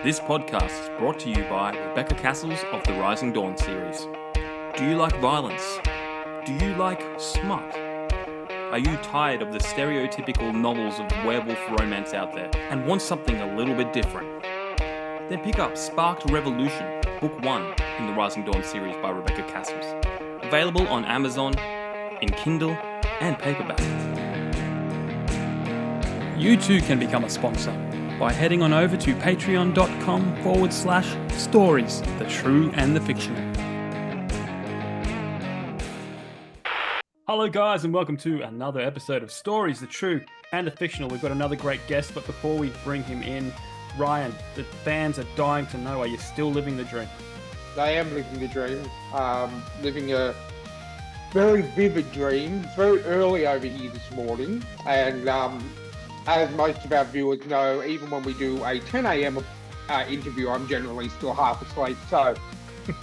This podcast is brought to you by Rebecca Cassells of the Rising Dawn series. Do you like violence? Do you like smut? Are you tired of the stereotypical novels of werewolf romance out there and want something a little bit different? Then pick up Sparked Revolution, Book 1 in the Rising Dawn series by Rebecca Cassells. Available on Amazon, in Kindle, and paperback. You too can become a sponsor by heading on over to patreon.com/stories, the true and the fictional. Hello guys, and welcome to another episode of Stories, the True and the Fictional. We've got another great guest, but before we bring him in, Ryan, the fans are dying to know, are you still living the dream? I am living the dream, living a very vivid dream. It's very early over here this morning, and as most of our viewers know, even when we do a 10 a.m. Interview, I'm generally still half asleep. So,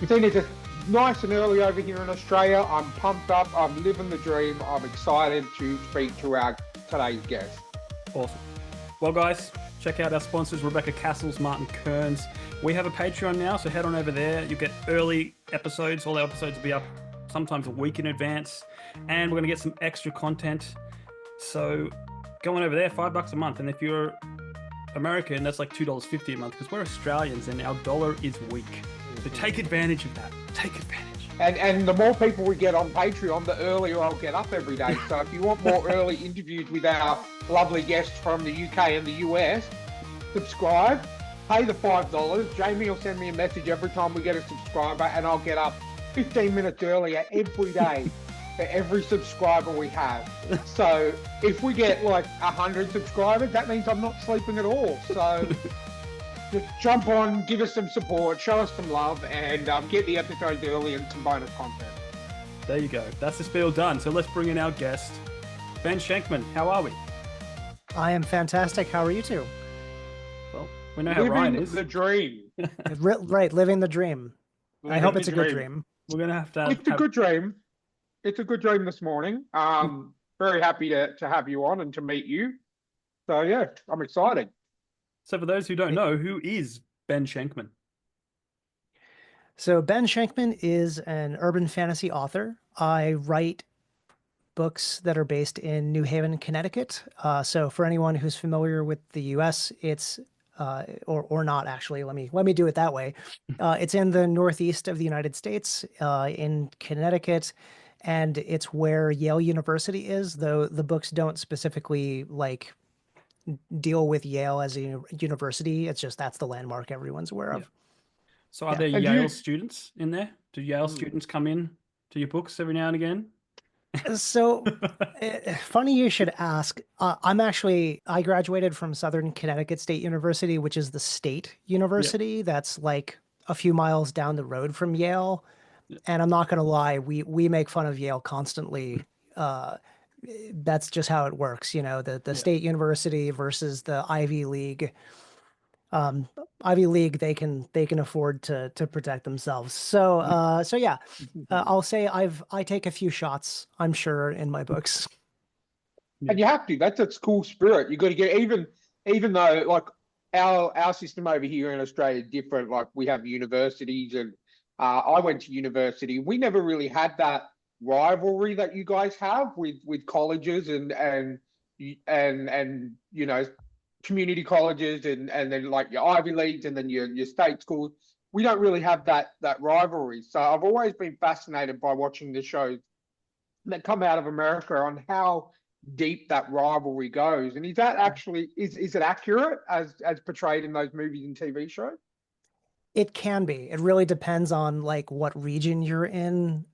seeing as it's nice and early over here in Australia, I'm pumped up, I'm living the dream, I'm excited to speak to our today's guest. Awesome. Well guys, check out our sponsors, Rebecca Cassells, Martin Kearns. We have a Patreon now, so head on over there. You'll get early episodes. All our episodes will be up sometimes a week in advance, and we're going to get some extra content. So go on over there, $5 a month. And if you're American, that's like $2.50 a month, because we're Australians and our dollar is weak. So take advantage of that. Take advantage. And the more people we get on Patreon, the earlier I'll get up every day. So if you want more early interviews with our lovely guests from the UK and the US, subscribe, pay the $5. Jamie will send me a message every time we get a subscriber, and I'll get up 15 minutes earlier every day for every subscriber we have. So if we get like 100 subscribers, that means I'm not sleeping at all. So just jump on, give us some support, show us some love, and get the episodes early and some bonus content. There you go. That's the spiel done. So let's bring in our guest, Ben Schenkman. How are we? I am fantastic. How are you two? Well, we know how Ryan is. The dream. Right, living the dream. Living I hope the it's a good dream. We're going to have to... It's a good dream. It's a good dream this morning. Very happy to have you on and to meet you. So yeah, I'm excited. So for those who don't know, who is Ben Schenkman? So Ben Schenkman is an urban fantasy author. I write books that are based in New Haven, Connecticut. So for anyone who's familiar with the U.S., it's or not actually. Let me do it that way. It's in the northeast of the United States, in Connecticut, and it's where Yale University is. Though the books don't specifically deal with Yale as a university. It's just that's the landmark everyone's aware of. Yeah. So are there Yale students in there? Do Yale students come in to your books every now and again? So funny you should ask. I graduated from Southern Connecticut State University, which is the state university that's like a few miles down the road from Yale. And I'm not going to lie, we make fun of Yale constantly. That's just how it works, the state university versus the Ivy League. Ivy League, they can afford to protect themselves. So I'll say I take a few shots, I'm sure, in my books. And you have to. That's a school spirit. You got to get even though like our system over here in Australia is different. Like we have universities, and I went to university. We never really had that rivalry that you guys have with colleges and community colleges and then like your Ivy Leagues and then your state schools. We don't really have that rivalry. So I've always been fascinated by watching the shows that come out of America on how deep that rivalry goes. And is that actually is it accurate as portrayed in those movies and TV shows? It can be. It really depends on like what region you're in.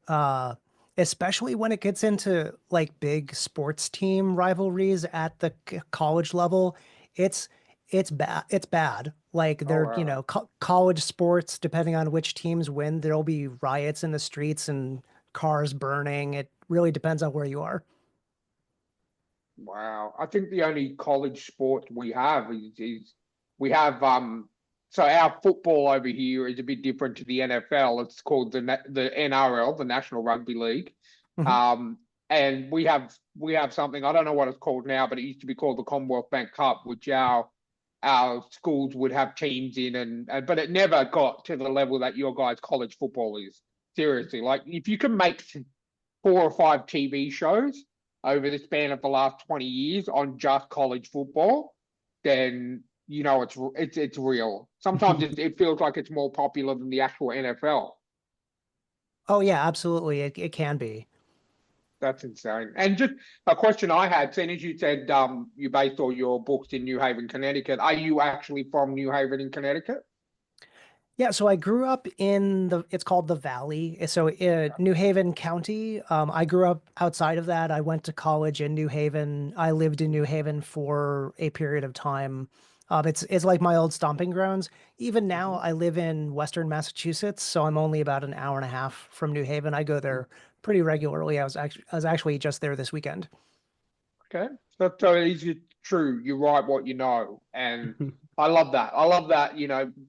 Especially when it gets into like big sports team rivalries at the college level. It's bad. Like they're, college sports, depending on which teams win, there'll be riots in the streets and cars burning. It really depends on where you are. Wow. I think the only college sport we have is we have, so our football over here is a bit different to the NFL. It's called the NRL, the National Rugby League. Mm-hmm. And we have something, I don't know what it's called now, but it used to be called the Commonwealth Bank Cup, which our our schools would have teams in, and but it never got to the level that your guys' college football is. Seriously, like if you can make 4 or 5 TV shows over the span of the last 20 years on just college football, then you know it's real. Sometimes it feels like it's more popular than the actual NFL. Oh yeah, absolutely. It can be. That's insane. And just a question I had, seeing as you said you based all your books in New Haven, Connecticut, are you actually from New Haven in Connecticut? Yeah, so I grew up in it's called the Valley. So New Haven County. I grew up outside of that. I went to college in New Haven. I lived in New Haven for a period of time. It's like my old stomping grounds. Even now, Mhm. I live in Western Massachusetts, so I'm only about an hour and a half from New Haven. I go there pretty regularly. I was actually just there this weekend. Okay. So it is true. You write what you know. And I love that. I love that.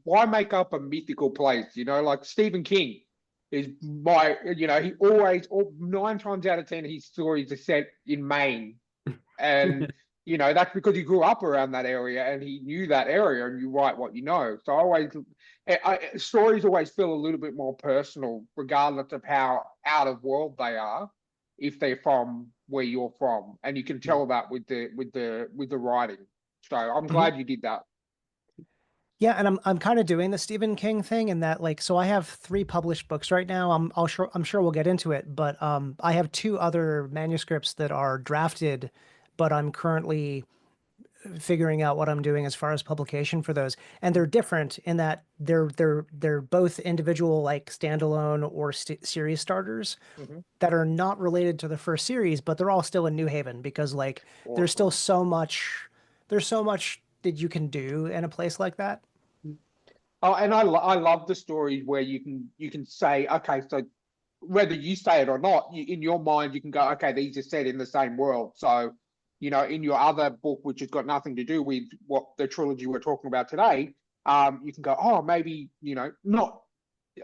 Why make up a mythical place? Like Stephen King is he always, 9 times out of 10, his stories are set in Maine. And, that's because he grew up around that area and he knew that area, and you write what you know. So stories always feel a little bit more personal, regardless of how out of world they are, if they're from where you're from, and you can tell that with the writing. So I'm Mhm. glad you did that. Yeah, and I'm kind of doing the Stephen King thing in that like so I have 3 published books right now. I'm sure we'll get into it, but I have 2 other manuscripts that are drafted, but I'm currently figuring out what I'm doing as far as publication for those. And they're different in that they're both individual like standalone or series starters Hmm. that are not related to the first series, but they're all still in New Haven because like there's still Awesome. so much that you can do in a place like that. Oh, and I love the stories where you can say, okay, so whether you say it or not, in your mind you can go, okay, these are set in the same world. So, in your other book, which has got nothing to do with what the trilogy we're talking about today, you can go, oh, maybe not,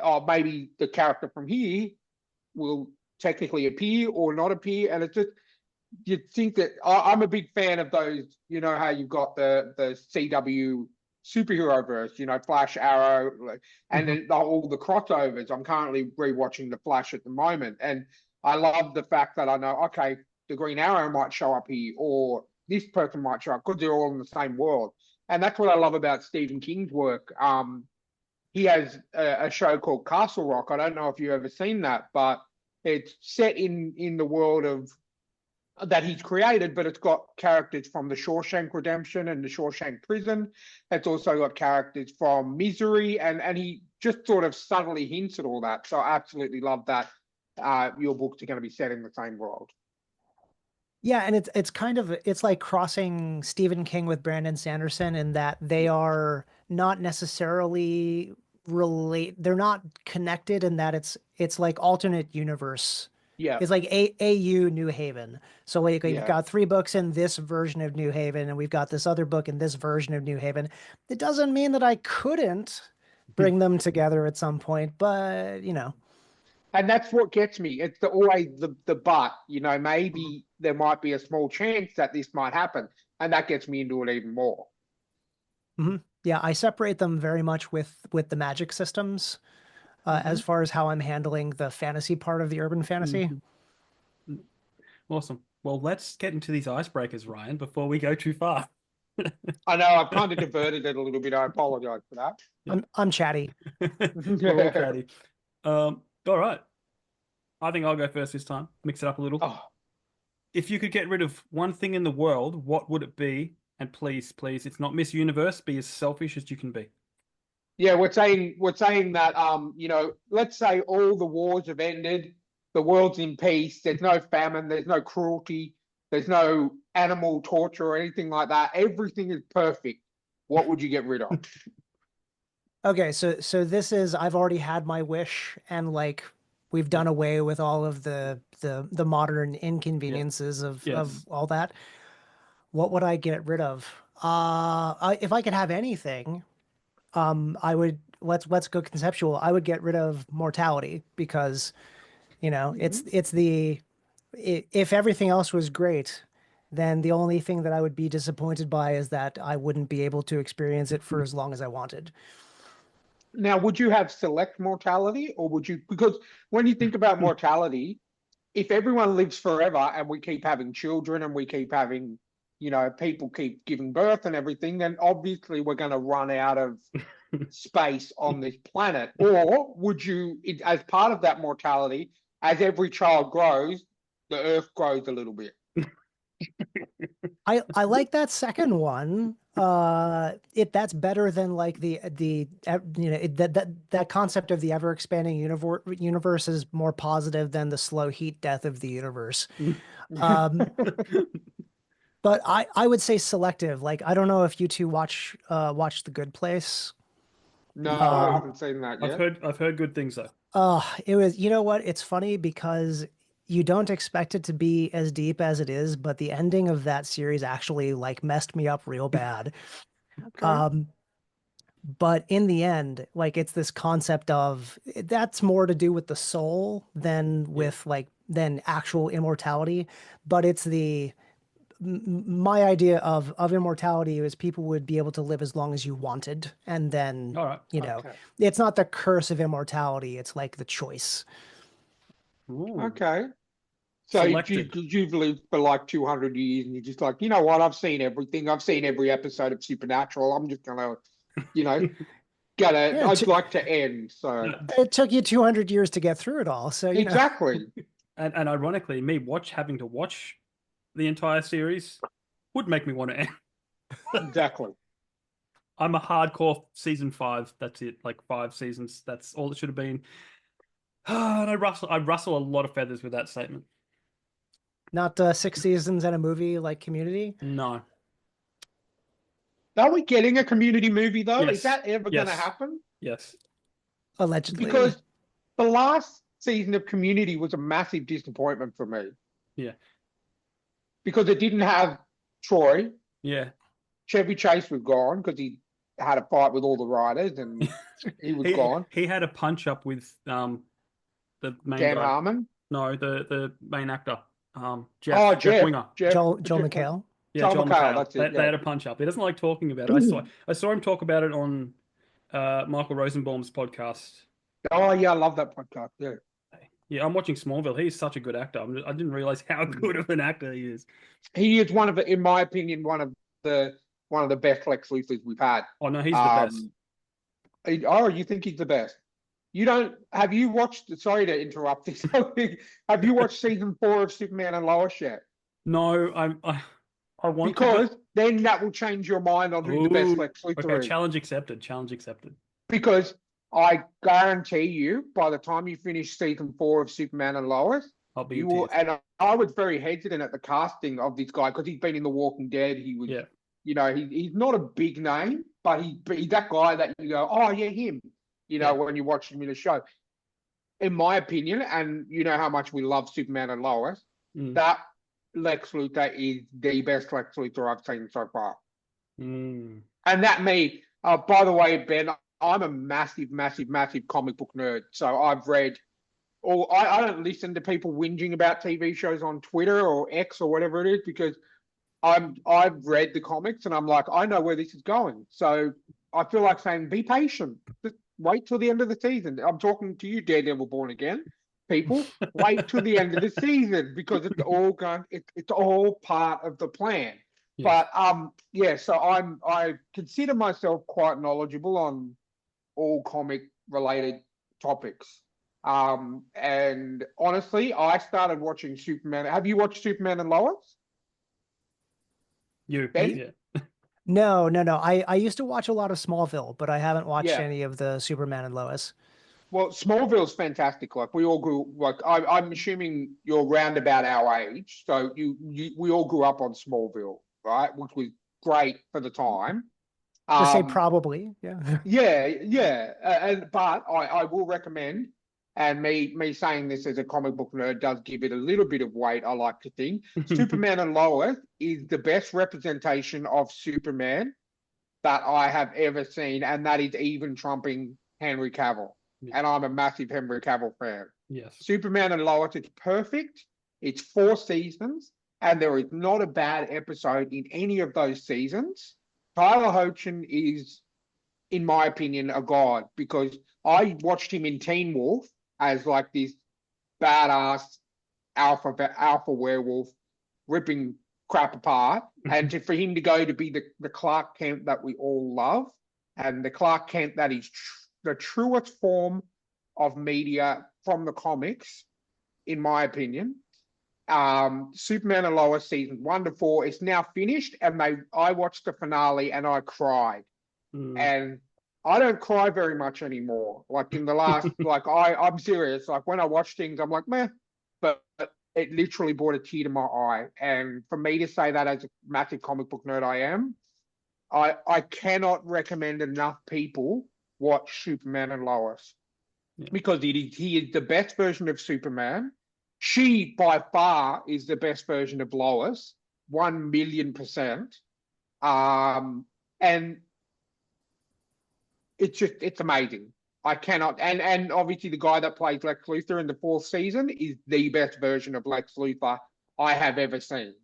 oh, maybe the character from here will technically appear or not appear, and it's just you'd think that I'm a big fan of those. You know how you've got the CW superhero verse, Flash, Arrow, and Mhm. then all the crossovers. I'm currently rewatching the Flash at the moment, and I love the fact that I know, okay, the Green Arrow might show up here, or this person might show up because they're all in the same world, and that's what I love about Stephen King's work. He has a show called Castle Rock. I don't know if you've ever seen that, but it's set in the world of that he's created, but it's got characters from the Shawshank Redemption and the Shawshank Prison. It's also got characters from Misery, and he just sort of subtly hints at all that. So I absolutely love that. Your books are going to be set in the same world. Yeah, and it's like crossing Stephen King with Brandon Sanderson in that they Yeah. are not necessarily they're not connected in that it's like alternate universe. Yeah. It's like AU New Haven. So like we've Yeah. got 3 books in this version of New Haven and we've got this other book in this version of New Haven. It doesn't mean that I couldn't bring them together at some point, but And that's what gets me. It's always the but, maybe there might be a small chance that this might happen. And that gets me into it even more. Mhm. Yeah, I separate them very much with the magic systems as Hmm. far as how I'm handling the fantasy part of the urban fantasy. Mhm. Awesome. Well, let's get into these icebreakers, Ryan, before we go too far. I know I've kind of diverted it a little bit. I apologize for that. Yeah. I'm chatty. We're all chatty. All right. I think I'll go first this time. Mix it up a little. Oh, If you could get rid of one thing in the world, what would it be? And please, please, it's not Miss Universe. Be as selfish as you can be. yeah, we're saying that let's say all the wars have ended, the world's in peace, there's no famine, there's no cruelty, there's no animal torture or anything like that. Everything is perfect. What would you get rid of? Okay, so this is I've already had my wish and like we've done away with all of the modern Yeah. inconveniences of Yes. all that. What would I get rid of? If I could have anything, I would let's go conceptual. I would get rid of mortality because, Hmm. it's the if everything else was great, then the only thing that I would be disappointed by is that I wouldn't be able to experience it for as long as I wanted. Now, would you have select mortality, or would you? Because when you think about mortality, if everyone lives forever and we keep having children and we keep having, people keep giving birth and everything, then obviously we're going to run out of space on this planet. Or would you, as part of that mortality, as every child grows, the Earth grows a little bit? I like that second one. That's better than like that concept of the ever expanding universe is more positive than the slow heat death of the universe. But I would say selective. Like, I don't know if you two watch The Good Place. No, I haven't seen that yet. I've heard good things though. It was, you know what? It's funny because you don't expect it to be as deep as it is, but the ending of that series actually like messed me up real bad. Okay. But in the end, like it's this concept of that's more to do with the soul than with than actual immortality. But it's my idea of immortality is people would be able to live as long as you wanted, and then All right. Okay. it's not the curse of immortality, it's like the choice. Ooh. Okay. So Selected. you've lived for like 200 years and you're just like, you know what? I've seen everything. I've seen every episode of Supernatural. I'm just gonna, Yeah, I'd like to end. So it took you 200 years to get through it all, so exactly. And ironically, having to watch the entire series would make me want to end. Exactly. I'm a hardcore season 5. That's it. Like 5 seasons. That's all it should have been. And I rustle a lot of feathers with that statement. Not 6 seasons and a movie like Community. No. Are we getting a Community movie though? Yes. Is that ever going to Yes. happen? Yes. Allegedly. Because the last season of Community was a massive disappointment for me. Yeah. Because it didn't have Troy. Yeah. Chevy Chase was gone because he had a fight with all the writers and he was gone. He had a punch up with the main Dan guy. Harmon? No, the main actor. Jeff Winger. Joel McHale. Yeah, Joel McHale. That's it. They had a punch up. He doesn't like talking about it. I saw him talk about it on Michael Rosenbaum's podcast. Oh yeah, I love that podcast. Yeah. Yeah, I'm watching Smallville. He's such a good actor. I didn't realize how good of an actor he is. He is in my opinion, one of the best Lex Luthors we've had. Oh no, he's the best. Oh, you think he's the best? Have you watched, sorry to interrupt this, have you watched season 4 of Superman and Lois yet? No, I want because then that will change your mind on who the best Lex Luthor is. Challenge accepted. Because I guarantee you, by the time you finish season 4 of Superman and Lois, you will. And I was very hesitant at the casting of this guy because he's been in The Walking Dead. He was, he's not a big name, but he's that guy that you go, oh yeah, him. When you watch him in a show. In my opinion, and you know how much we love Superman and Lois, that Lex Luthor is the best Lex Luthor I've seen so far. And that by the way, Ben, I'm a massive, massive, massive comic book nerd. So I've read I don't listen to people whinging about TV shows on Twitter or X or whatever it is because I've read the comics and I'm like, I know where this is going. So I feel like saying, be patient. Just wait till the end of the season. I'm talking to you, Daredevil Born Again people. Wait till the end of the season because it's all it's all part of the plan. Yes. But so I consider myself quite knowledgeable on all comic related topics. And honestly, I started watching Superman. Have you watched Superman and Lois? Ben? Yeah. No. I used to watch a lot of Smallville, but I haven't watched any of the Superman and Lois. Well, Smallville's fantastic. Like we all grew. Like I'm assuming you're round about our age, so we all grew up on Smallville, right? Which was great for the time. To say probably, yeah. But I will recommend, and me saying this as a comic book nerd does give it a little bit of weight. I like to think Superman and Lois is the best representation of Superman that I have ever seen, and that is even trumping Henry Cavill. Yeah. And I'm a massive Henry Cavill fan. Yes. Superman and Lois, it's perfect. It's 4 seasons. and there is not a bad episode in any of those seasons. Tyler Hoechlin is, in my opinion, a god, because I watched him in Teen Wolf as like this badass alpha werewolf ripping crap apart, and for him to go to be the Clark Kent that we all love, and the Clark Kent that is the truest form of media from the comics, in my opinion. Superman and Lois season 1 to 4 is now finished, and I watched the finale and I cried. And I don't cry very much anymore. Like in the last, like I'm serious. Like when I watch things, I'm like, meh, but it literally brought a tear to my eye. And for me to say that as a massive comic book nerd I am, I cannot recommend enough people watch Superman and Lois, because he is the best version of Superman. She by far is the best version of Lois, 1,000,000%. And it's amazing. I cannot, and obviously the guy that plays Lex Luthor in the 4th season is the best version of Lex Luthor I have ever seen.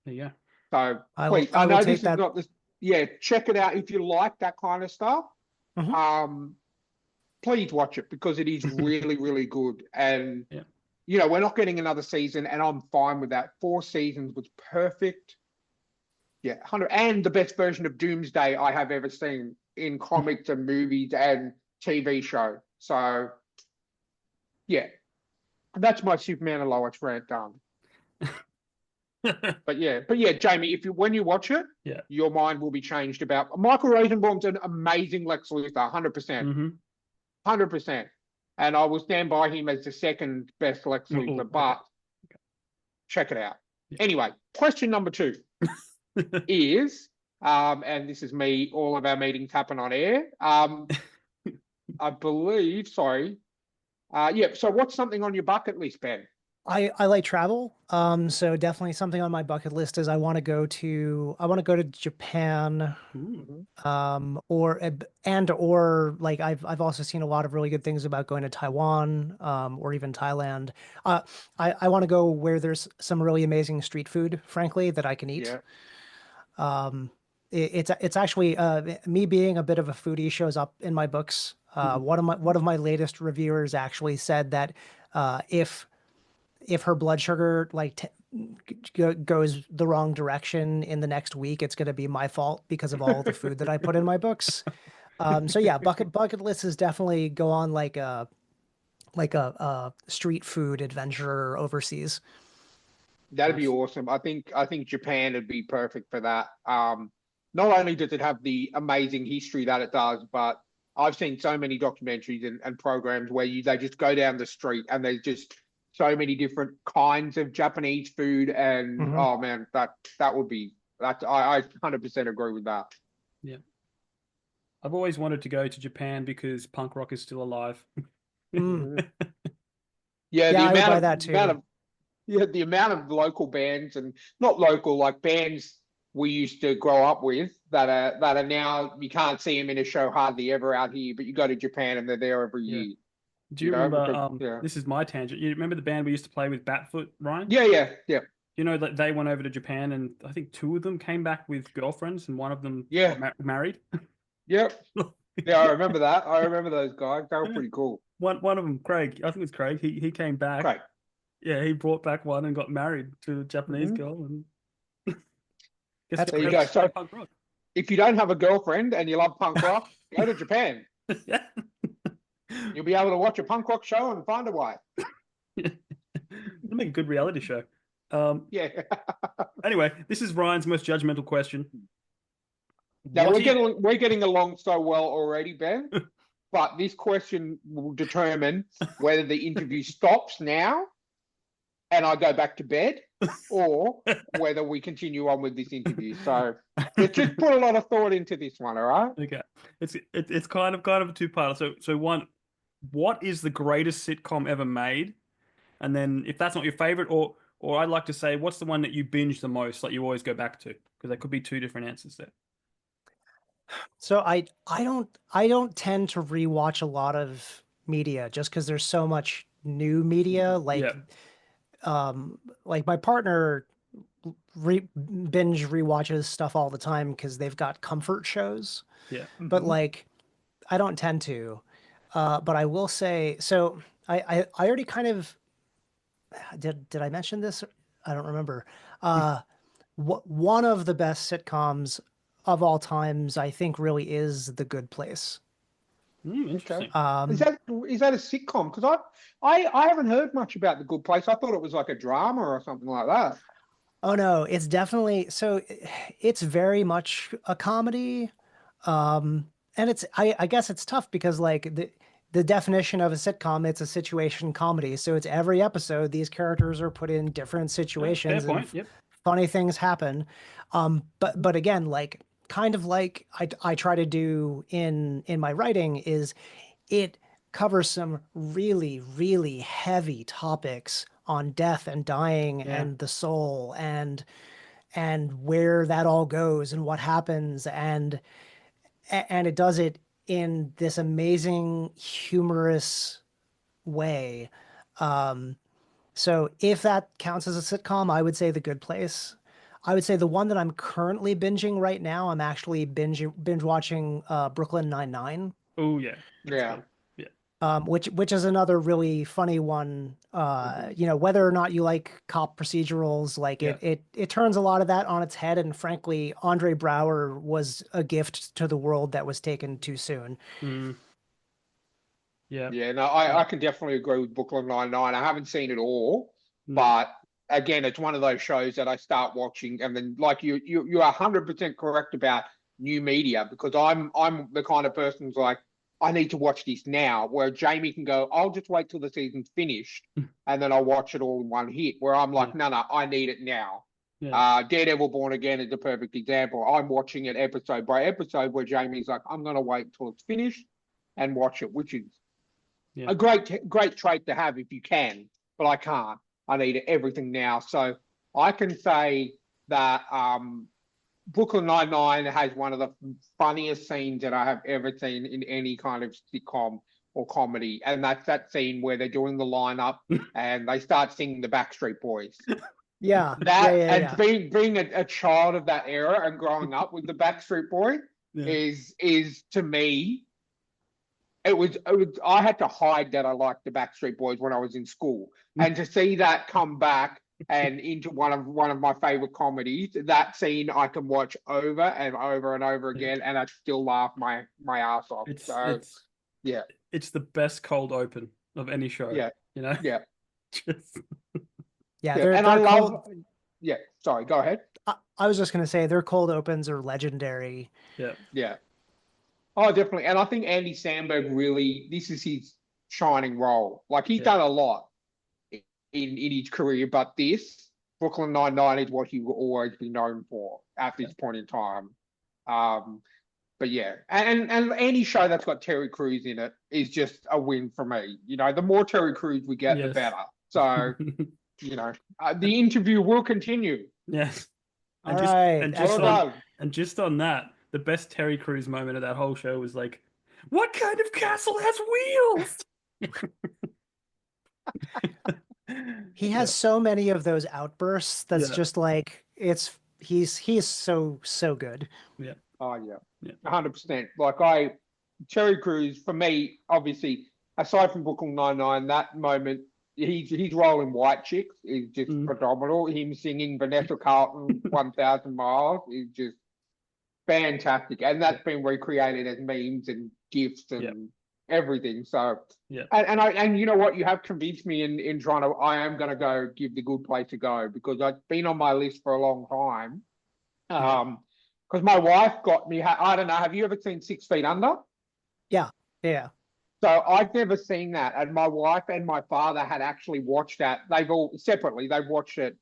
Yeah. So I please, will I know take this that. is not this. Yeah, check it out if you like that kind of stuff. Please watch it, because it is really, really good. And you know, we're not getting another season, and I'm fine with that. 4 seasons was perfect. Yeah, 100, and the best version of Doomsday I have ever seen in comics and movies and TV show. So, yeah, that's my Superman and Lois rant done. But yeah, Jamie, when you watch it, your mind will be changed about Michael Rosenbaum's an amazing Lex Luthor, 100%, 100%, and I will stand by him as the second best Lex Luthor. But check it out. Anyway, question number 2 is, and this is me. All of our meetings happen on air. I believe. Sorry. So what's something on your bucket list, Ben? I like travel. So definitely something on my bucket list is I want to go to Japan, or like I've also seen a lot of really good things about going to Taiwan, or even Thailand. I want to go where there's some really amazing street food, frankly, that I can eat. It's actually me being a bit of a foodie shows up in my books. One of my latest reviewers actually said that if her blood sugar goes the wrong direction in the next week, it's going to be my fault because of all the food that I put in my books. So yeah, bucket list is definitely go on like a street food adventure overseas. That'd be awesome. I think Japan would be perfect for that. Not only does it have the amazing history that it does, but I've seen so many documentaries and programs where they just go down the street and there's just so many different kinds of Japanese food, and oh man, that would be that. I 100% agree with that. Yeah, I've always wanted to go to Japan because punk rock is still alive. Yeah, I would buy that too. The amount of local bands, and not local, like bands we used to grow up with that are now, you can't see them in a show hardly ever out here, but you go to Japan and they're there every year. Do you remember, this is my tangent, you remember the band we used to play with, Batfoot, Ryan? Yeah. You know that they went over to Japan, and I think 2 of them came back with girlfriends, and one of them got married. Yep. Yeah, I remember that. I remember those guys. They were pretty cool. One of them, Craig, I think it was Craig, he came back. Craig. Yeah, he brought back one and got married to a Japanese girl. And there you go. So punk rock. If you don't have a girlfriend and you love punk rock, go to Japan. Yeah. You'll be able to watch a punk rock show and find a wife. It'll make a good reality show. Yeah. Anyway, this is Ryan's most judgmental question. Now we're getting along so well already, Ben. But this question will determine whether the interview stops now and I go back to bed, or whether we continue on with this interview. So let's just put a lot of thought into this one, all right? Okay. It's kind of a two-parter. So one, what is the greatest sitcom ever made? And then if that's not your favorite, or I'd like to say, what's the one that you binge the most, like you always go back to? Because there could be 2 different answers there. So I don't tend to rewatch a lot of media just because there's so much new media. Like my partner binge rewatches stuff all the time because they've got comfort shows. Yeah. But like, I don't tend to. But I will say, so I already kind of did I mention this? I don't remember. One of the best sitcoms of all times, I think, really is The Good Place. Okay. Interesting. Is that a sitcom? Because I haven't heard much about The Good Place. I thought it was like a drama or something like that. Oh no, it's definitely so it's very much a comedy. And I guess it's tough because like the definition of a sitcom, it's a situation comedy. So it's every episode these characters are put in different Fair situations and point. Yep. funny things happen. But again, like kind of like I try to do in my writing is it covers some really, really heavy topics on death and dying Yeah. and the soul and where that all goes and what happens and it does it in this amazing humorous way. So if that counts as a sitcom, I would say The Good Place. I would say the one that I'm currently binging right now, I'm actually binge watching Brooklyn Nine-Nine. Oh yeah. That's Yeah. good. Yeah. Which is another really funny one. You know, whether or not you like cop procedurals, like Yeah. it turns a lot of that on its head. And frankly, Andre Brower was a gift to the world that was taken too soon. Mm. Yeah. Yeah, no, I can definitely agree with Brooklyn Nine-Nine. I haven't seen it all, No. but again, it's one of those shows that I start watching, and then like you're 100% correct about new media because I'm the kind of person who's like I need to watch this now. Where Jamie can go, I'll just wait till the season's finished, and then I'll watch it all in one hit. Where I'm like, Yeah. no, I need it now. Yeah. Daredevil Born Again is a perfect example. I'm watching it episode by episode, where Jamie's like, I'm gonna wait till it's finished and watch it, which is Yeah. a great trait to have if you can, but I can't. I need everything now. So I can say that Brooklyn Nine-Nine has one of the funniest scenes that I have ever seen in any kind of sitcom or comedy, and that's that scene where they're doing the lineup and they start singing the Backstreet Boys. Yeah, That yeah. and being a child of that era and growing up with the Backstreet Boys Yeah. is to me it was I had to hide that I liked the Backstreet Boys when I was in school, and to see that come back and into one of my favorite comedies, that scene I can watch over and over and over again, and I still laugh my ass off. So yeah, It's the best cold open of any show. yeah, You know. yeah, Just Yeah, yeah. And I they're love. cold. Yeah, sorry, go ahead. I was just gonna say their cold opens are legendary. yeah. Yeah. Oh, definitely. And I think Andy Samberg really, this is his shining role. Like he's Yeah. done a lot in his career, but this Brooklyn Nine-Nine is what he will always be known for at this point in time. But yeah, and any show that's got Terry Crews in it is just a win for me. You know, the more Terry Crews we get, the Yes. better. So, you know, the interview will continue. Yes. All right, And just Well on done. and just on that, the best Terry Crews moment of that whole show was like, "What kind of castle has wheels?" He has so many of those outbursts that's Yeah. just like he's so good. Oh yeah, Yeah. 100%. Like Terry Crews for me, obviously, aside from Brooklyn Nine-Nine, that moment, his role in White Chicks is just phenomenal. Him singing Vanessa Carlton 1,000 Miles is just fantastic, and that's been recreated as memes and gifs and everything. So Yeah. and you know what, you have convinced me in trying to. I am going to go give The Good Place a go because it's been on my list for a long time. Because my wife got me. I don't know. Have you ever seen 6 Feet Under? Yeah. So I've never seen that, and my wife and my father had actually watched that. They've all separately. They've watched it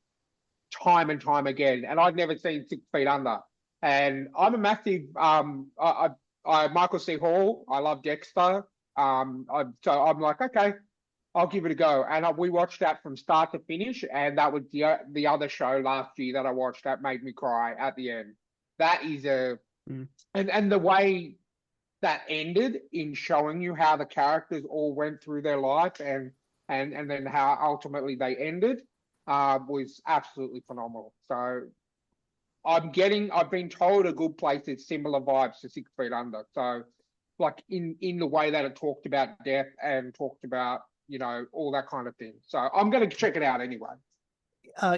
time and time again, and I'd never seen 6 Feet Under. And I'm a massive Michael C. Hall. I love Dexter. So I'm like, okay, I'll give it a go. And we watched that from start to finish, and that was the other show last year that I watched that made me cry at the end. That is and the way that ended in showing you how the characters all went through their life and then how ultimately they ended. was absolutely phenomenal. So I've been told a good place is similar vibes to 6 Feet Under. So like in the way that it talked about death and talked about, all that kind of thing. So I'm going to check it out anyway.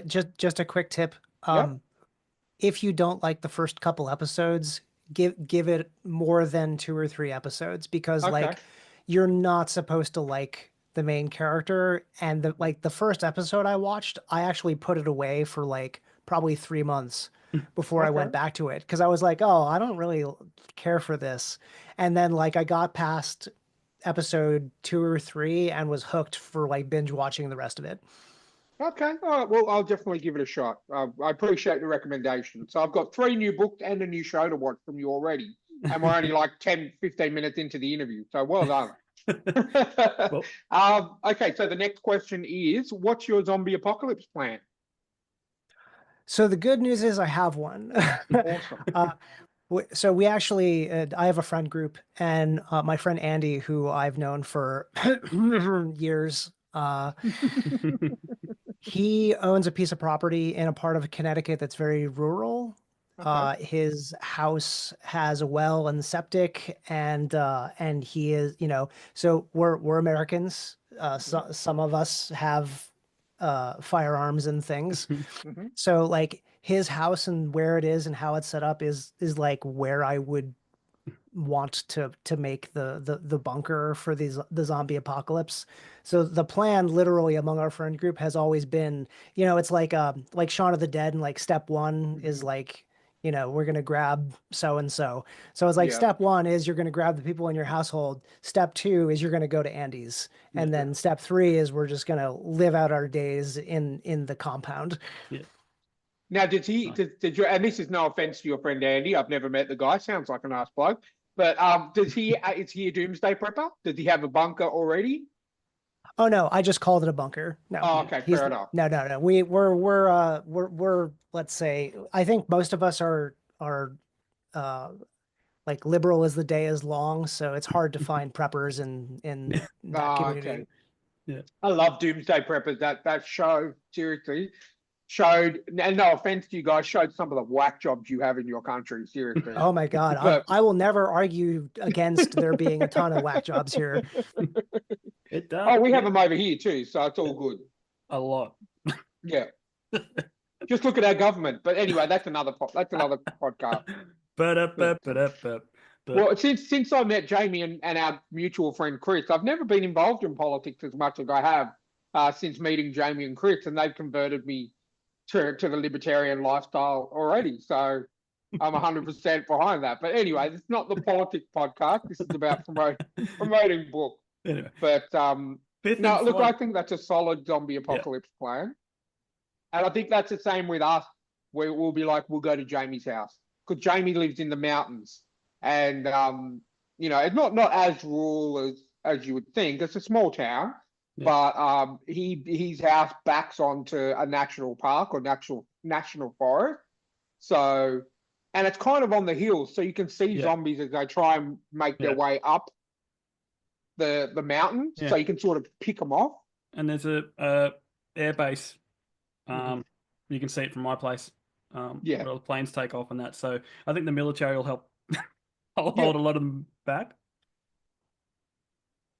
Just a quick tip. Yep. If you don't like the first couple episodes, give it more than 2 or 3 episodes, because Okay. like you're not supposed to like the main character. And the first episode I watched, I actually put it away for like probably 3 months before I Okay. went back to it, because I was like, oh, I don't really care for this. And then like I got past episode 2 or 3 and was hooked for like binge watching the rest of it. Okay. All right. Well, I'll definitely give it a shot. I appreciate the recommendation. So I've got 3 new books and a new show to watch from you already. And we're only like 10, 15 minutes into the interview. So well done. Okay. So the next question is, what's your zombie apocalypse plan? So the good news is I have one. Awesome. So we actually, I have a friend group, and my friend Andy, who I've known for years, he owns a piece of property in a part of Connecticut that's very rural. Okay. His house has a well and septic, and he is, so we're Americans. Some of us have firearms and things. Hmm. So like his house and where it is and how it's set up is like where I would want to make the bunker for the zombie apocalypse. So the plan literally among our friend group has always been, it's like Shaun of the Dead, and like step one is like, we're gonna grab so and so. So it's like Yeah. step one is you're gonna grab the people in your household. Step two is you're gonna go to Andy's. And Yeah. then step three is we're just gonna live out our days in the compound. Yeah. Now, did you, and this is no offense to your friend Andy, I've never met the guy, sounds like a nice bloke, but is he a doomsday prepper? Does he have a bunker already? Oh no, I just called it a bunker. No, Oh, okay, he's fair enough. no. We're let's say I think most of us are uh like liberal as the day is long, so it's hard to find preppers in that Oh, community. okay. Yeah. I love doomsday preppers. That show seriously showed, and no offense to you guys, showed some of the whack jobs you have in your country. Seriously, Oh my God, but I will never argue against there being a ton of whack jobs here. It does. oh, we have them over here too, so it's all good. A lot. Yeah, just look at our government. But anyway, that's another podcast. Well, since I met Jamie and our mutual friend Chris, I've never been involved in politics as much as I have since meeting Jamie and Chris, and they've converted me to the libertarian lifestyle already. So I'm 100% behind that. But anyway, it's not the politics podcast. This is about promoting book. Anyway, But fifth no, and look, I final. think that's a solid zombie apocalypse plan, and I think that's the same with us. Where we'll be like, we'll go to Jamie's house because Jamie lives in the mountains, and it's not as rural as you would think. It's a small town, Yeah. but his house backs onto a national park or national forest. So, and it's kind of on the hills, so you can see Yeah. zombies as they try and make their Yeah. way up the mountain, Yeah. so you can sort of pick them off. And there's a air base. You can see it from my place. Yeah. Where the planes take off and that. So I think the military will help hold Yeah. a lot of them back.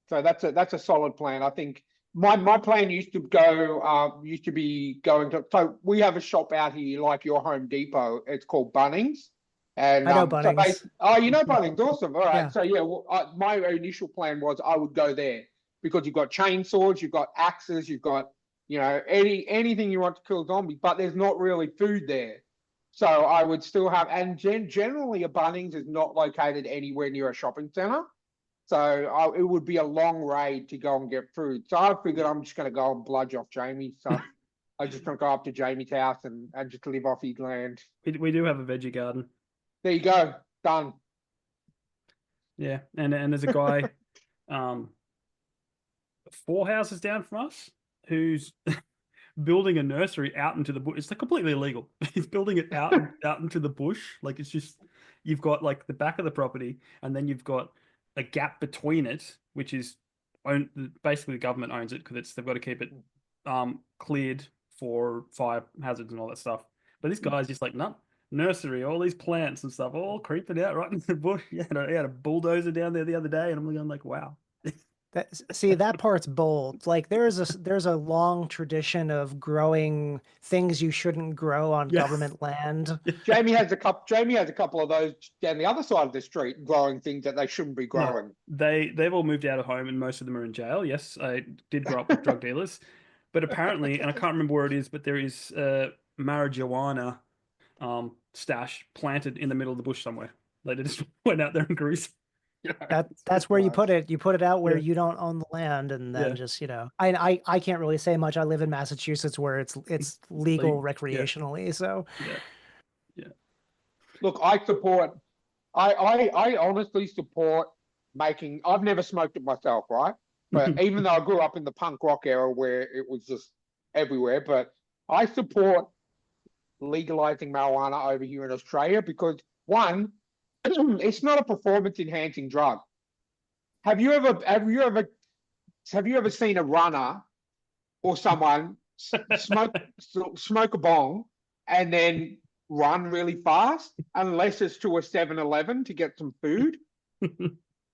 So that's a solid plan. I think my plan used to be going to. So we have a shop out here like your Home Depot. It's called Bunnings, and I know so Bunnings. you know Bunnings, awesome. All right, Yeah. so yeah, well, my initial plan was I would go there because you've got chainsaws, you've got axes, you've got anything you want to kill zombies, but there's not really food there. So I would still have, and generally a Bunnings is not located anywhere near a shopping center. So it would be a long raid to go and get food. So I figured I'm just going to go and bludge off Jamie. So I'm just going to go up to Jamie's house and just live off his land. We do have a veggie garden. There you go. Done. Yeah. And there's a guy 4 houses down from us who's building a nursery out into the bush. It's like completely illegal. He's building it out into the bush. Like it's just, you've got like the back of the property and then you've got a gap between it, which is basically the government owns it because they've got to keep it cleared for fire hazards and all that stuff. But this guy's just like, no, nursery, all these plants and stuff, all creeping out right in the bush. He had a bulldozer down there the other day, and I'm going like, wow. See, that part's bold. Like there's a long tradition of growing things you shouldn't grow on Yeah. government land. Jamie has a couple of those down the other side of the street, growing things that they shouldn't be No, growing. they've all moved out of home, and most of them are in jail. Yes, I did grow up with drug dealers, but apparently, and I can't remember where it is, but there is marijuana stash planted in the middle of the bush somewhere. They just went out there and grew some. That's where you put it. You put it out where Yeah. you don't own the land, and then Yeah. just, I can't really say much. I live in Massachusetts where it's legal Yeah. recreationally. So Yeah. Yeah. Look, I honestly support making. I've never smoked it myself, right? But even though I grew up in the punk rock era where it was just everywhere, but I support legalizing marijuana over here in Australia because one, it's not a performance enhancing drug. Have you ever seen a runner or someone smoke a bong and then run really fast, unless it's to a 7-Eleven to get some food?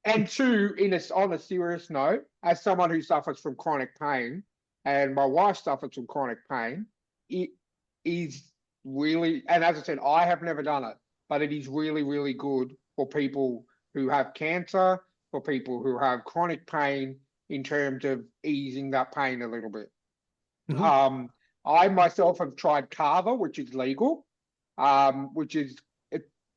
And two, on a serious note, as someone who suffers from chronic pain, and my wife suffers from chronic pain, it is really, and as I said, I have never done it, but it is really, really good for people who have cancer, for people who have chronic pain, in terms of easing that pain a little bit. Mhm. I myself have tried kava, which is legal, which is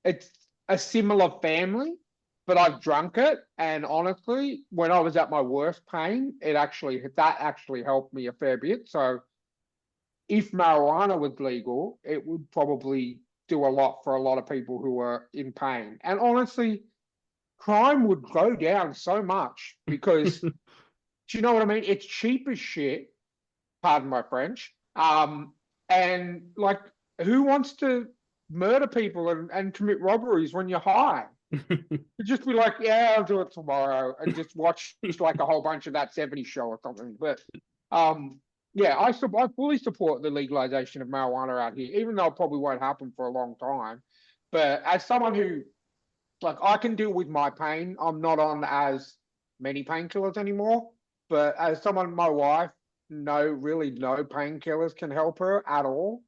it's a similar family, but I've drunk it, and honestly, when I was at my worst pain, that actually helped me a fair bit. So if marijuana was legal, it would probably do a lot for a lot of people who are in pain. And honestly, crime would go down so much because, do you know what I mean? It's cheap as shit, pardon my French. And like, who wants to murder people and commit robberies when you're high? You just be like, yeah, I'll do it tomorrow, and just watch like a whole bunch of that 70s show or something. But yeah, I fully support the legalization of marijuana out here, even though it probably won't happen for a long time. But as someone who, like, I can deal with my pain, I'm not on as many painkillers anymore. But as someone, my wife, really no painkillers can help her at all.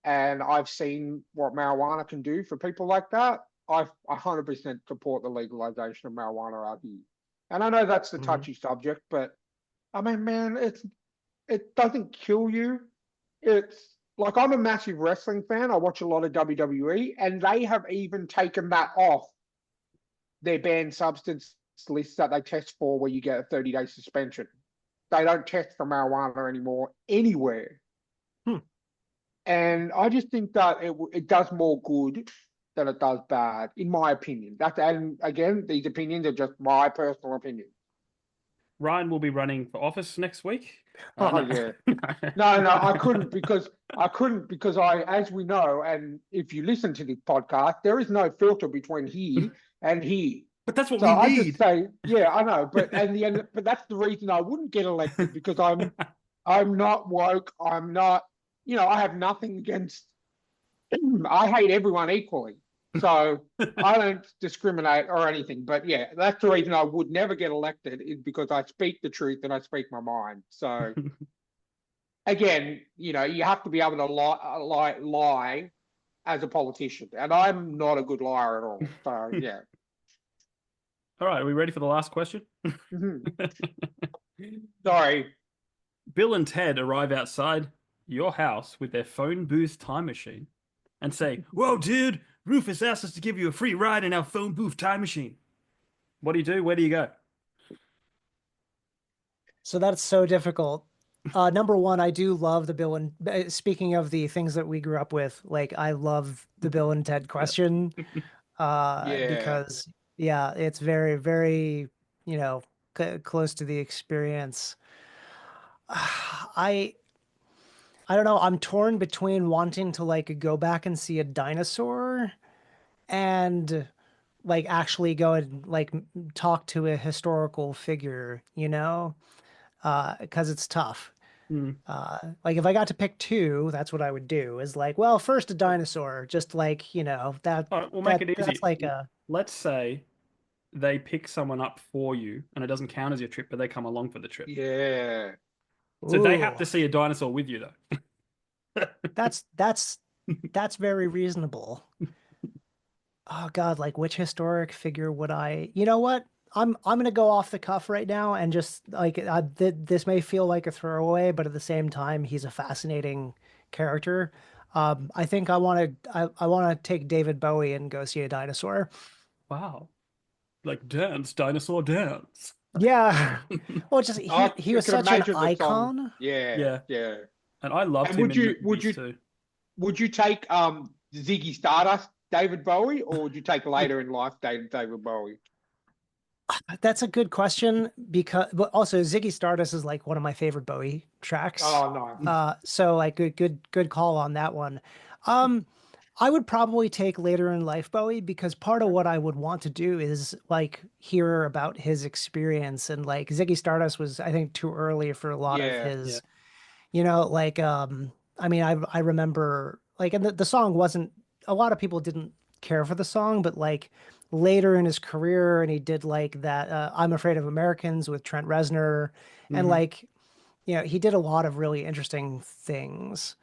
And I've seen what marijuana can do for people like that. I 100% support the legalization of marijuana out here. And I know that's the touchy subject, but I mean, man, it doesn't kill you. It's like, I'm a massive wrestling fan. I watch a lot of WWE, and they have even taken that off their banned substance list that they test for, where you get a 30-day suspension. They don't test for marijuana anymore anywhere. And I just think that it does more good than it does bad, in my opinion. And again, these opinions are just my personal opinion. Ryan will be running for office next week. Oh yeah. No, I couldn't because as we know, and if you listen to this podcast, there is no filter between he and he. But that's what So we I need. just say, yeah, I know, but that's the reason I wouldn't get elected, because I'm not woke. I'm not, I have nothing against. I hate everyone equally, so I don't discriminate or anything. But yeah, that's the reason I would never get elected, is because I speak the truth and I speak my mind. So again, you have to be able to lie as a politician, and I'm not a good liar at all. So yeah. All right, are we ready for the last question? Sorry. Bill and Ted arrive outside your house with their phone booth time machine and say, "Whoa, dude, Rufus asked us to give you a free ride in our phone booth time machine." What do you do? Where do you go? So that's so difficult. Number one, I do love the Bill and speaking of the things that we grew up with, like, I love the Bill and Ted question. Because yeah, it's very, very, close to the experience. I don't know. I'm torn between wanting to like go back and see a dinosaur and like actually go and like talk to a historical figure, because it's tough. Like if I got to pick two, that's what I would do. Is like, well, first a dinosaur, just like that All right, we'll make that it that's easy. like a Let's say they pick someone up for you, and it doesn't count as your trip, but they come along for the trip. Yeah. So they have ooh, to see a dinosaur with you, though. that's that's that's very reasonable. Oh God, like which historic figure would I? You know what? I'm gonna go off the cuff right now and just like this may feel like a throwaway, but at the same time, he's a fascinating character. I think I want to take David Bowie and go see a dinosaur. Wow. Like dance, dinosaur dance. Yeah, well, just I he was can such an imagine the song. icon. Yeah, Yeah. yeah. And I loved And him in would movies you too. would you take Ziggy Stardust, David Bowie, or would you take later in life David Bowie? That's a good question because, but also Ziggy Stardust is like one of my favorite Bowie tracks. Oh, nice. So like good call on that one. Um, I would probably take later in life Bowie because part of what I would want to do is like hear about his experience and like Ziggy Stardust was I think too early for a lot of Yeah. Yeah. his, like I mean I remember like and the song wasn't a lot of people didn't care for the song, but like later in his career and he did like that I'm Afraid of Americans with Trent Reznor and Hmm. like he did a lot of really interesting things.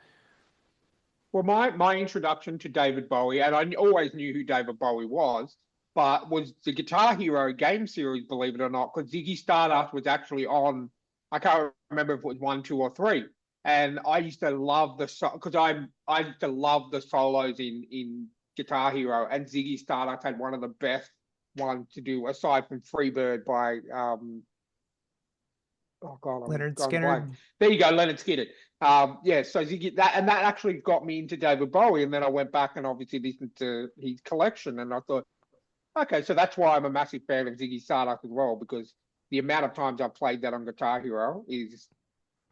Well, my introduction to David Bowie, and I always knew who David Bowie was, was the Guitar Hero game series, believe it or not, because Ziggy Stardust was actually on. I can't remember if it was one, two, or three. And I used to love because I used to love the solos in Guitar Hero, and Ziggy Stardust had one of the best ones to do aside from Freebird by oh God, I'm Leonard going blank. Skinner. There you go, Leonard Skinner. Yeah, so you get that, and that actually got me into David Bowie, and then I went back and obviously listened to his collection, and I thought, okay, so that's why I'm a massive fan of Ziggy Stardust as well, because the amount of times I've played that on Guitar Hero is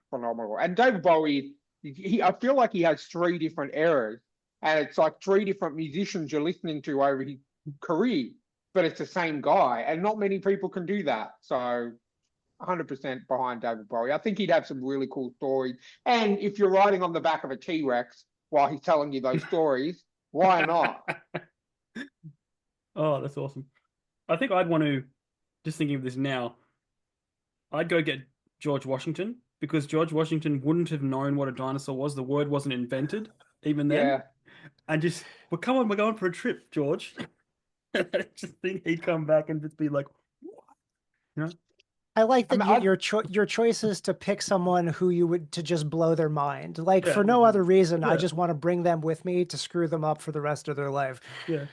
phenomenal. And David Bowie, I feel like he has three different eras, and it's like three different musicians you're listening to over his career, but it's the same guy, and not many people can do that. So 100% behind David Bowie. I think he'd have some really cool stories. And if you're riding on the back of a T-Rex while he's telling you those stories, why not? Oh, that's awesome. I think I'd want to, just thinking of this now, I'd go get George Washington because George Washington wouldn't have known what a dinosaur was. The word wasn't invented even then. Yeah. And just, well, come on, we're going for a trip, George. I just think he'd come back and just be like, what? You know? I like I that mean, I, your choice is to pick someone who you would to just blow their mind. Like Yeah, for no other reason, I yeah, just want to bring them with me to screw them up for the rest of their life. yeah.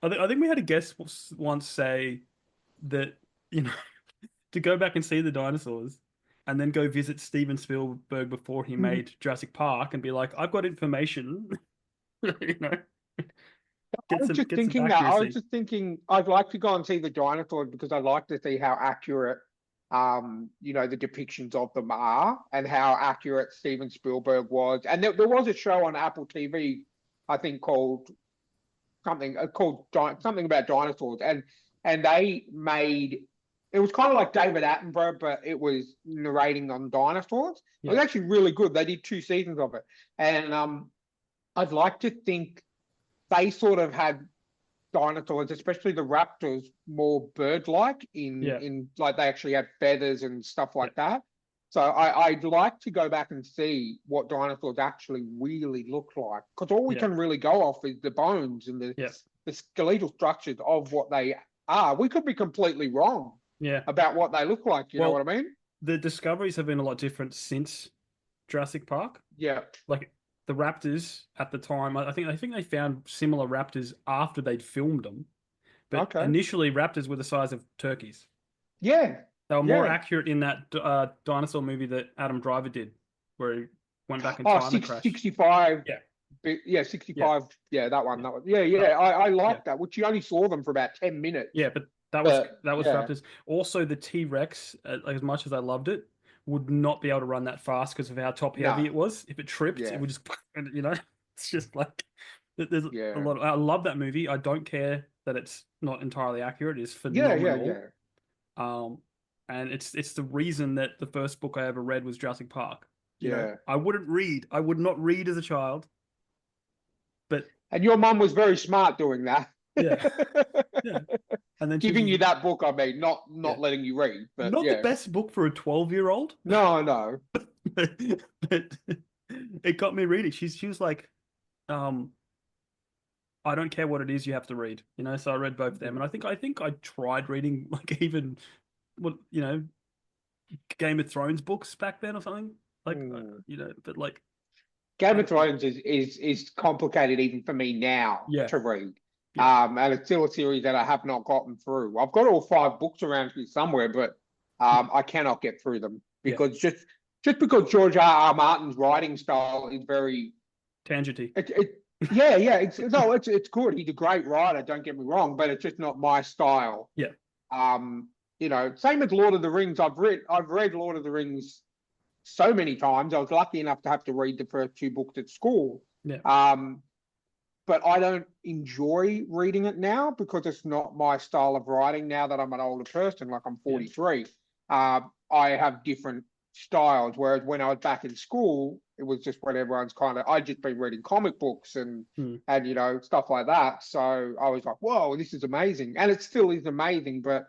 I think we had a guest once say that, you know, to go back and see the dinosaurs and then go visit Steven Spielberg before he made Jurassic Park and be like, I've got information, you know, I was just get some thinking that. I was accuracy. just thinking I'd like to go and see the dinosaurs because I'd like to see how accurate, the depictions of them are and how accurate Steven Spielberg was. And there was a show on Apple TV, I think called something about dinosaurs, and they made it was kind of like David Attenborough, but it was narrating on dinosaurs. It was Yeah, actually really good. They did two seasons of it, and I'd like to think they sort of had dinosaurs, especially the raptors, more bird-like in yeah, like they actually had feathers and stuff yeah, like that. So I'd like to go back and see what dinosaurs actually really look like, because all we yeah, can really go off is the bones and yeah, the skeletal structures of what they are. We could be completely wrong yeah. about what they look like. You know what Well, I mean? the discoveries have been a lot different since Jurassic Park. Yeah. Like the raptors at the time, I think they found similar raptors after they'd filmed them. But Okay. initially, raptors were the size of turkeys. Yeah. They were more Yeah. accurate in that dinosaur movie that Adam Driver did, where he went back in Oh, time and crashed. 65. Yeah, Yeah, yeah, 65. Yeah, that one. yeah. That one. Yeah, Uh, yeah. I yeah, like that, which you only saw them for about 10 minutes. yeah. But that was But that was yeah, raptors. Also, the T Rex, as much as I loved it, would not be able to run that fast because of how top heavy no. it was. If it tripped, it Yeah. would just, it's just like there's a Yeah. lot. I love that movie. I don't care that it's not entirely accurate. It's Yeah, yeah, phenomenal. yeah. Um, and it's the reason that the first book I ever read was Jurassic Park. Yeah. I wouldn't read. I would not read as a child, but And your mum was very smart doing that. yeah, yeah. And then she Giving was you that book, I mean, yeah, not letting you read, but not the yeah. best book for a 12-year-old, No, no. but it got me reading. She was like, um, I don't care what it is, you have to read. So I read both of them, and I think I tried reading like even what Game of Thrones books back then or something. Like but like I Game of don't know. Thrones is complicated even for me now Yeah, to read. yeah, And it's still a series that I have not gotten through. I've got all 5 books around here somewhere, but I cannot get through them yeah. because just because George R. R. Martin's writing style is very Tangenty. yeah, it's good. He's a great writer, don't get me wrong, but it's just not my style. Yeah, Same as Lord of the Rings. I've read Lord of the Rings so many times. I was lucky enough to have to read the first 2 books at school. yeah, But I don't enjoy reading it now because it's not my style of writing now that I'm an older person, like I'm 43. I have different styles, whereas when I was back in school, it was just when everyone's I'd just been reading comic books and stuff like that. So I was like, whoa, this is amazing. And it still is amazing, but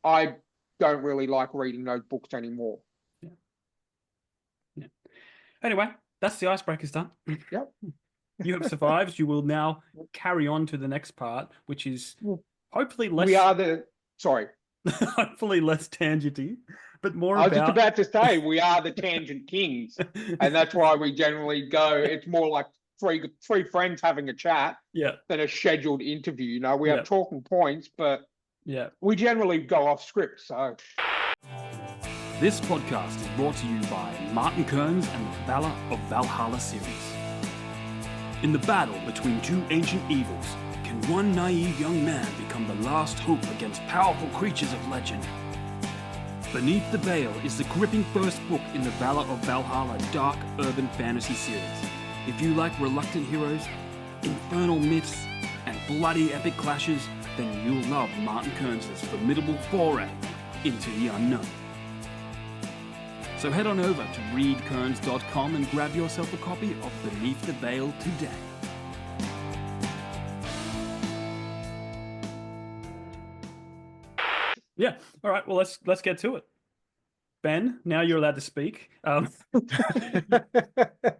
I don't really like reading those books anymore. yeah, yeah. Anyway, that's the icebreakers done. Yep. You have survived. You will now carry on to the next part, which is hopefully less. Sorry. Hopefully less tangenty, but more I was just about. about to say we are the tangent kings, and that's why we generally go. It's more like three friends having a chat Yeah, than a scheduled interview. We yeah, have talking points, but yeah. we generally go off script. So This podcast is brought to you by Martin Kearns and the Valor of Valhalla series. In the battle between 2 ancient evils, can one naive young man become the last hope against powerful creatures of legend? Beneath the Veil is the gripping first book in the Valor of Valhalla dark urban fantasy series. If you like reluctant heroes, infernal myths, and bloody epic clashes, then you'll love Martin Kearns' formidable foray into the unknown. So head on over to readkearns.com and grab yourself a copy of Beneath the Veil today. Yeah. All right. Well, let's get to it. Ben, now you're allowed to speak.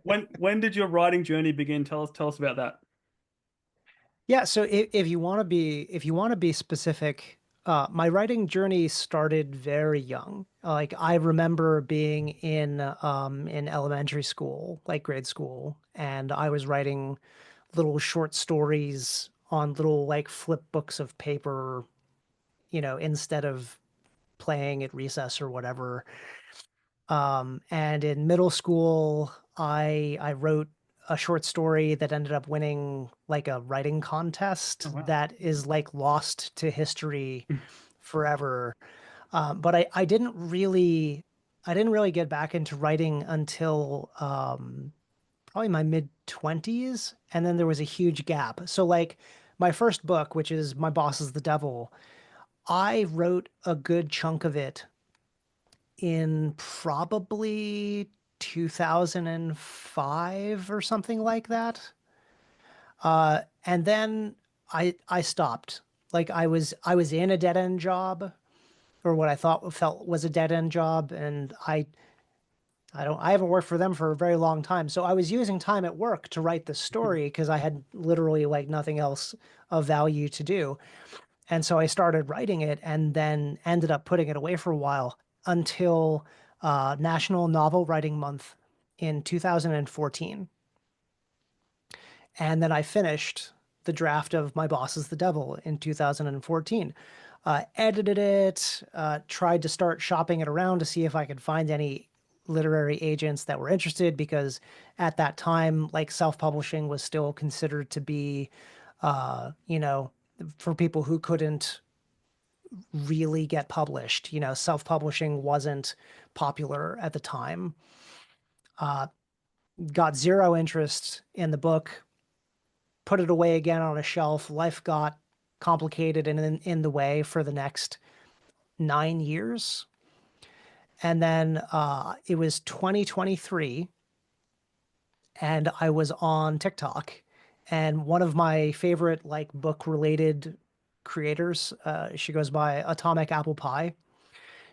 When did your writing journey begin? Tell us about that. Yeah, so if you want to be specific, my writing journey started very young. Like I remember being in elementary school, like grade school, and I was writing little short stories on little like flip books of paper, instead of playing at recess or whatever. And in middle school, I wrote a short story that ended up winning like a writing contest Oh, wow. that is like lost to history forever. But I didn't really get back into writing until probably my mid-20s, and then there was a huge gap. So like my first book, which is My Boss is the Devil, I wrote a good chunk of it in probably 2005 or something like that. And then I stopped. Like I was in a dead end job, or what I felt was a dead end job, and I haven't worked for them for a very long time. So I was using time at work to write this story because I had literally like nothing else of value to do. And so I started writing it and then ended up putting it away for a while until National Novel Writing Month in 2014. And then I finished the draft of My Boss is the Devil in 2014. Edited it, tried to start shopping it around to see if I could find any literary agents that were interested, because at that time, like self-publishing was still considered to be, for people who couldn't really get published. Self-publishing wasn't popular at the time. Got zero interest in the book, put it away again on a shelf. Life got complicated and in the way for the next 9 years. And then it was 2023, and I was on TikTok, and one of my favorite like book related creators, she goes by Atomic Apple Pie.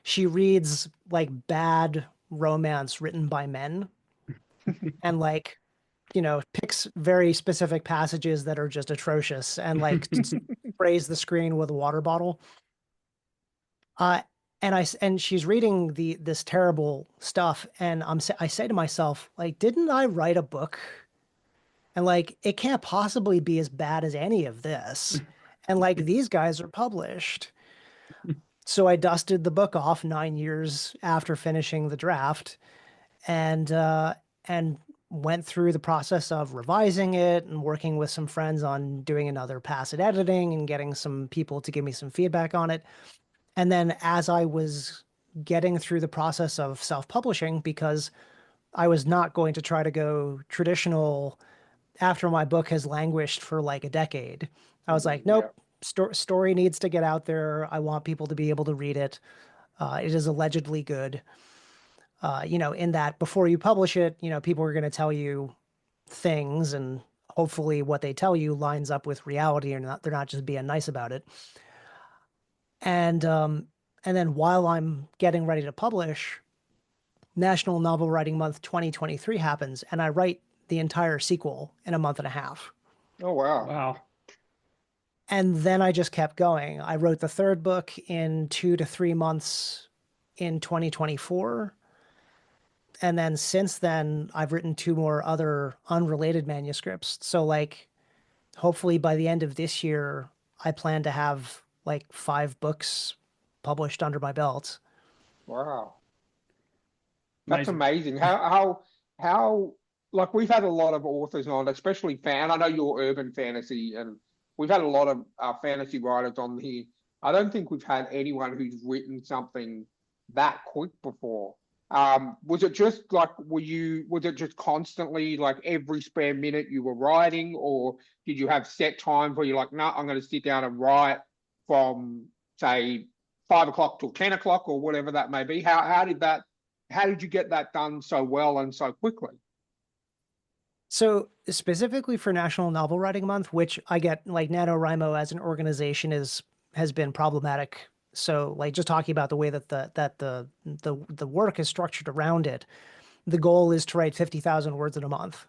She reads like bad romance written by men and like, picks very specific passages that are just atrocious and like sprays the screen with a water bottle. Uh, and she's reading this terrible stuff, and I say to myself, like, didn't I write a book? And like, it can't possibly be as bad as any of this. And like, these guys are published. So I dusted the book off 9 years after finishing the draft, and went through the process of revising it and working with some friends on doing another pass at editing and getting some people to give me some feedback on it. And then as I was getting through the process of self-publishing, because I was not going to try to go traditional after my book has languished for like a decade. I was like, Yeah. nope, story needs to get out there. I want people to be able to read it. It is allegedly good. In that before you publish it, people are going to tell you things, and hopefully what they tell you lines up with reality, and they're not just being nice about it. And then while I'm getting ready to publish, National Novel Writing Month 2023 happens, and I write the entire sequel in a month and a half. Oh, wow. Wow. And then I just kept going. I wrote the third book in 2 to 3 months in 2024. And then since then, I've written 2 more other unrelated manuscripts. So, like, hopefully by the end of this year, I plan to have like 5 books published under my belt. Wow. That's Amazing. amazing. How like we've had a lot of authors on, especially I know you're urban fantasy, and we've had a lot of fantasy writers on here. I don't think we've had anyone who's written something that quick before. Was it just like was it just constantly like every spare minute you were writing, or did you have set times where you're like, no, I'm going to sit down and write from say 5 o'clock till 10 o'clock or whatever that may be? How did you get that done so well and so quickly? So specifically for National Novel Writing Month, which I get, like, NaNoWriMo as an organization has been problematic. So like just talking about the way that the work is structured around it, the goal is to write 50,000 words in a month.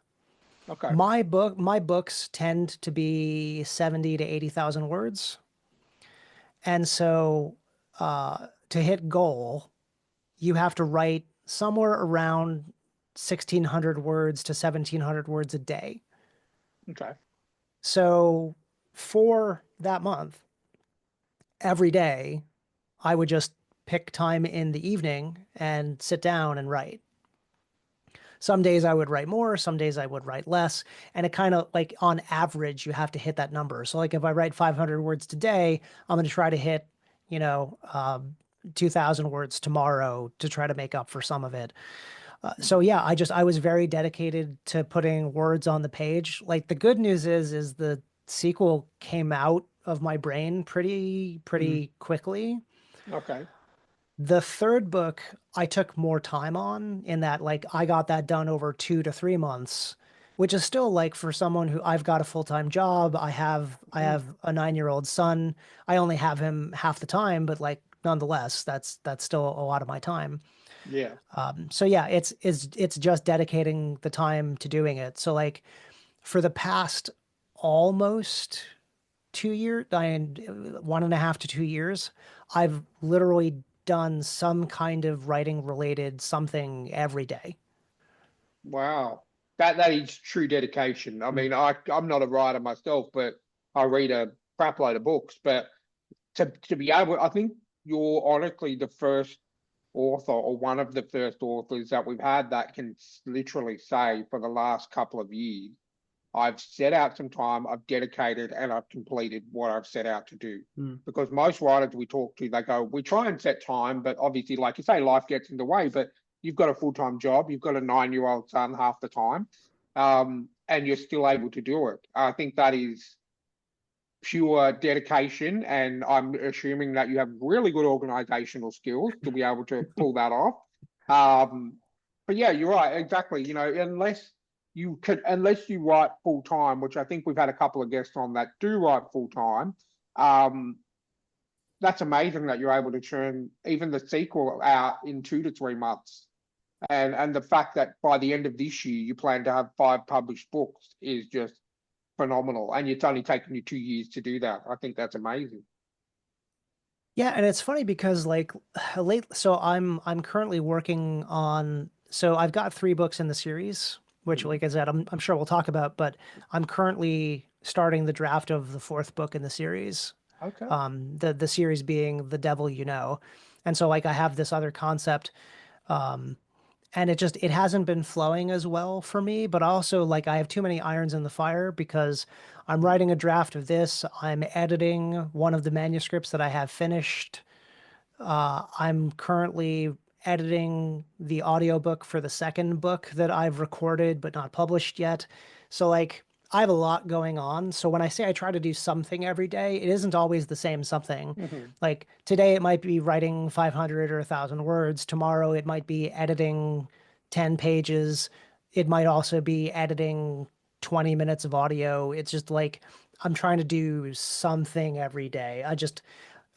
Okay. My books tend to be 70 to 80,000 words. And so to hit goal, you have to write somewhere around 1,600 words to 1,700 words a day. Okay. So for that month, every day, I would just pick time in the evening and sit down and write. Some days I would write more, some days I would write less. And it kind of like on average, you have to hit that number. So like if I write 500 words today, I'm going to try to hit, 2,000 words tomorrow to try to make up for some of it. So yeah, I was very dedicated to putting words on the page. Like the good news is the sequel came out of my brain pretty quickly. Okay. The third book I took more time on, in that like I got that done over 2 to 3 months, which is still like for someone who, I've got a full-time job. I have a 9-year-old son. I only have him half the time, but like nonetheless, that's still a lot of my time. Yeah. So yeah, it's just dedicating the time to doing it. So like for the past almost 2 years, 1.5 to 2 years, I've literally done some kind of writing related something every day. Wow. That is true dedication. I mean, I'm not a writer myself, but I read a crap load of books. But to be able, I think you're honestly the first author, or one of the first authors that we've had that can literally say for the last couple of years, I've set out some time, I've dedicated, and I've completed what I've set out to do. Because most writers we talk to, they go, we try and set time, but obviously, like you say, life gets in the way. But you've got a full-time job, you've got a 9-year-old son half the time, and you're still able to do it. I think that is pure dedication, and I'm assuming that you have really good organizational skills to be able to pull that off. But yeah, you're right, exactly. You know, unless you write full time, which I think we've had a couple of guests on that do write full time. That's amazing that you're able to churn even the sequel out in 2 to 3 months. And the fact that by the end of this year you plan to have 5 published books is just phenomenal. And it's only taken you 2 years to do that. I think that's amazing. Yeah, and it's funny because like so I'm currently working on, so I've got 3 books in the series, which like I said, I'm sure we'll talk about, but I'm currently starting the draft of the 4th book in the series. Okay. The series being The Devil You Know. And so like I have this other concept, and it hasn't been flowing as well for me, but also like I have too many irons in the fire because I'm writing a draft of this, I'm editing one of the manuscripts that I have finished. I'm currently editing the audiobook for the 2nd book that I've recorded but not published yet. So like I have a lot going on. So when I say I try to do something every day, it isn't always the same something. Like today it might be writing 500 or 1,000 words. Tomorrow it might be editing 10 pages. It might also be editing 20 minutes of audio. It's just like I'm trying to do something every day.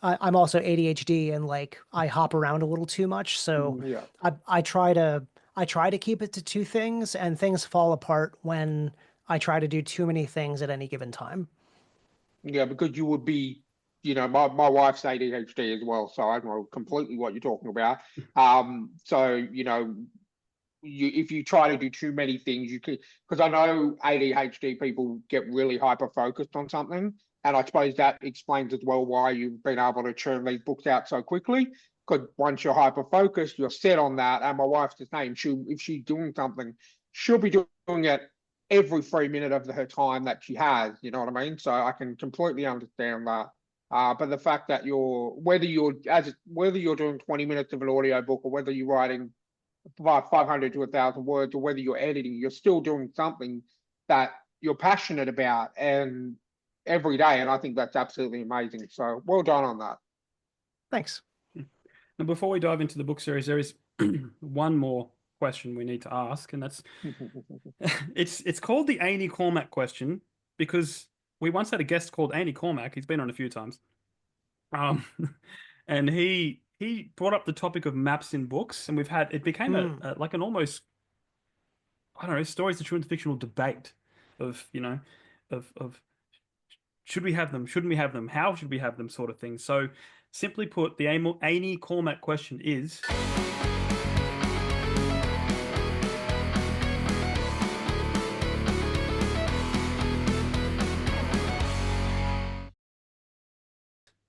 I'm also ADHD and like I hop around a little too much. So Yeah. I try to keep it to 2 things, and things fall apart when I try to do too many things at any given time. Yeah, because you would be, you know, my wife's ADHD as well, so I know completely what you're talking about. So, you know, if you try to do too many things, you could, because I know ADHD people get really hyper focused on something, and I suppose that explains as well why you've been able to churn these books out so quickly. Because once you're hyper focused, you're set on that. And my wife's the same. If she's doing something, she'll be doing it every 3 minutes of her time that she has. You know what I mean? So I can completely understand that. But the fact that whether you're doing 20 minutes of an audio book or whether you're writing 500 to 1,000 words, or whether you're editing, you're still doing something that you're passionate about and every day. And I think that's absolutely amazing. So well done on that. Thanks. Now, before we dive into the book series, there is one more question we need to ask, and that's it's called the Andy Cormack question because we once had a guest called Andy Cormack. He's been on a few times, and he brought up the topic of maps in books, and it became like an almost, I don't know, stories, the true and the fictional debate of, you know, of should we have them, shouldn't we have them, how should we have them, sort of thing. So simply put, the Andy Cormack question is: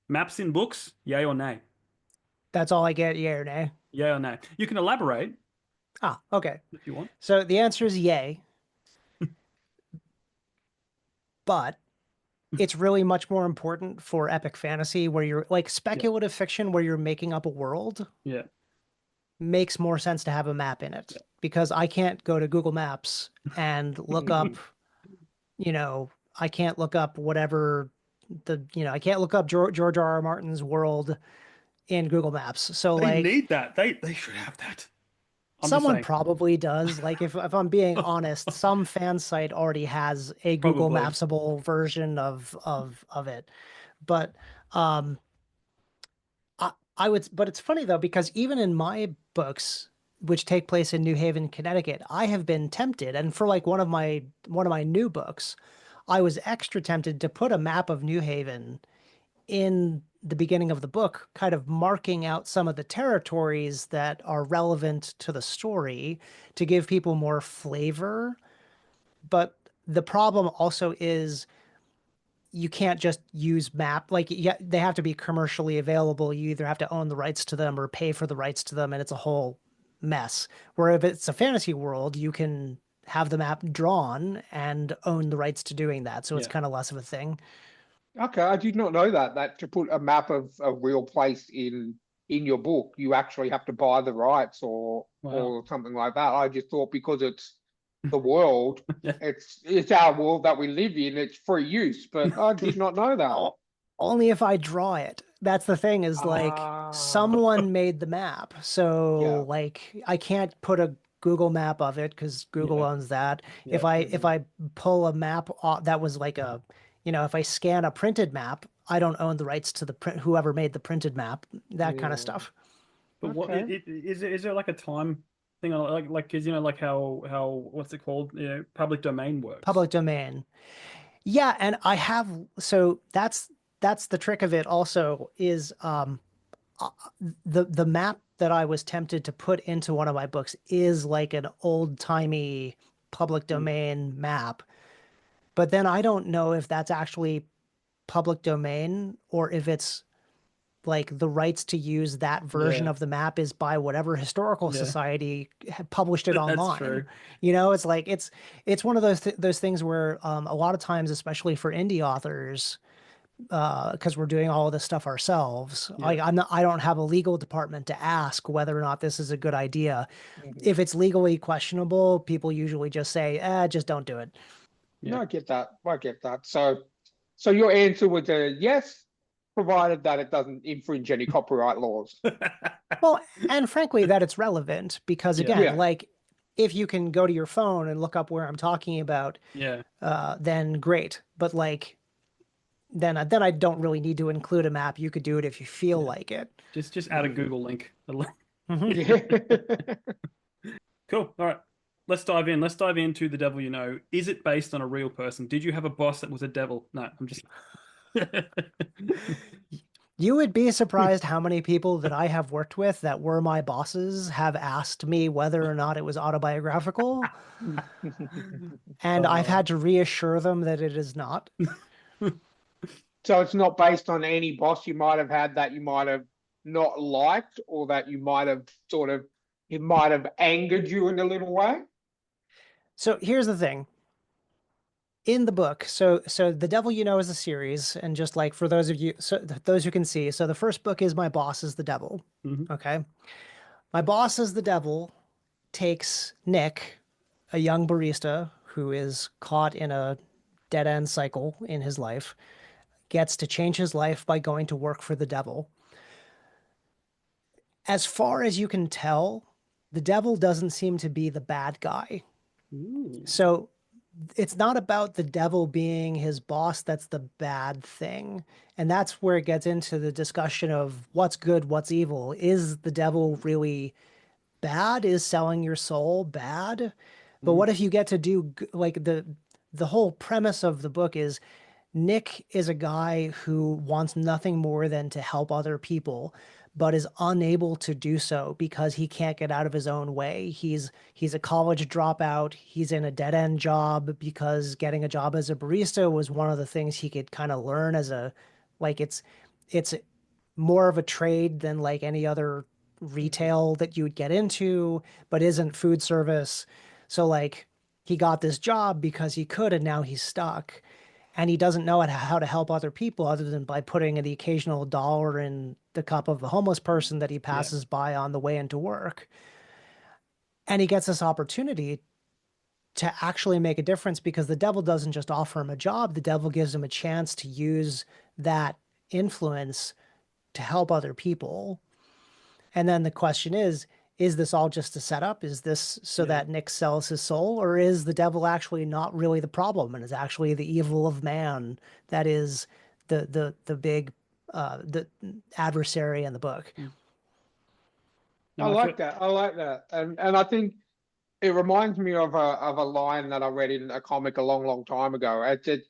maps in books, yay or nay? That's all I get, yay or nay? Yay or nay. You can elaborate Okay. if you want. So the answer is yay. But it's really much more important for epic fantasy where you're like speculative fiction where you're making up a world. Yeah. Makes more sense to have a map in it because I can't go to Google Maps and look up, you know, I can't look up whatever I can't look up George R.R. Martin's world in Google Maps. So They like need that. They should have that. someone probably does. Like if I'm being honest, some fan site already has a Google Probably. Mapsable version of it. But but it's funny though, because even in my books, which take place in New Haven, Connecticut, I have been tempted, and for like one of my new books, I was extra tempted to put a map of New Haven in the beginning of the book, kind of marking out some of the territories that are relevant to the story to give people more flavor. But the problem also is you can't just use map, like they have to be commercially available. You either have to own the rights to them or pay for the rights to them, and it's a whole mess. Where if it's a fantasy world, you can have the map drawn and own the rights to doing that, so it's kind of less of a thing. Okay, I did not know that to put a map of a real place in your book, you actually have to buy the rights or something like that. I just thought because it's the world. Yeah. It's our world that we live in. It's free use, but I did not know that. Only if I draw it. That's the thing is like Ah, someone made the map. yeah, So like I can't put a Google map of it because Google Yeah. owns that. Yeah. If I pull a map that was like a, if I scan a printed map, I don't own the rights to the print, whoever made the printed map, that kind of yeah. stuff. But what Okay. is there like a time thing on like because like how what's it called? Public domain works. Public domain. Yeah, and I have so that's the trick of it also is uh, the map that I was tempted to put into one of my books is like an old-timey public Mm. domain map. But then I don't know if that's actually public domain or if it's like the rights to use that version Yeah. of the map is by whatever historical Yeah. society published it That's online. true. It's like it's one of those things where a lot of times, especially for indie authors, because we're doing all of this stuff ourselves. Yeah. Like I don't have a legal department to ask whether or not this is a good idea. Mhm. If it's legally questionable, people usually just say, just don't do it. Yeah. No, I get that. I get that. So your answer was a yes, provided that it doesn't infringe any copyright laws. Well, and frankly, that it's relevant because Yeah. again, Yeah. like if you can go to your phone and look up where I'm talking about, Yeah. then great. But like then I don't really need to include a map. You could do it if you feel Yeah. like it. Just add a Google link. Mhm. Yeah. Cool. All right. Let's dive in. Let's dive into The Devil You Know. Is it based on a real person? Did you have a boss that was a devil? No, I'm just. You would be surprised how many people that I have worked with that were my bosses have asked me whether or not it was autobiographical, and I've Uh, had to reassure them that it is not. So it's not based on any boss you might have had that you might have not liked, or that you might have it might have angered you in a little way. So here's the thing. In the book, so The Devil You Know is a series, and just like for those of you, so those who can see, so the first book is My Boss is the Devil. mhm. Okay. My Boss is the Devil takes Nick, a young barista who is caught in a dead end cycle in his life, gets to change his life by going to work for the devil. As far as you can tell, the devil doesn't seem to be the bad guy. Ooh. So it's not about the devil being his boss that's the bad thing. And that's where it gets into the discussion of what's good, what's evil. Is the devil really bad? Is selling your soul bad? But Mm. what if you get to do like the whole premise of the book is Nick is a guy who wants nothing more than to help other people, but is unable to do so because he can't get out of his own way. He's a college dropout. He's in a dead-end job because getting a job as a barista was one of the things he could kind of learn as a like it's more of a trade than like any other retail that you would get into, but isn't food service. So like he got this job because he could, and now he's stuck. And he doesn't know how to help other people other than by putting the occasional dollar in the cup of the homeless person that he Yeah. passes by on the way into work. And he gets this opportunity to actually make a difference because the devil doesn't just offer him a job, the devil gives him a chance to use that influence to help other people. And then the question is this all just a setup? Is this so Yeah. that Nick sells his soul? Or is the devil actually not really the problem and is actually the evil of man that is the big the adversary in the book? Mm. I No, I feel. like that. I like that. And I think it reminds me of a line that I read in a comic a long time ago. It said,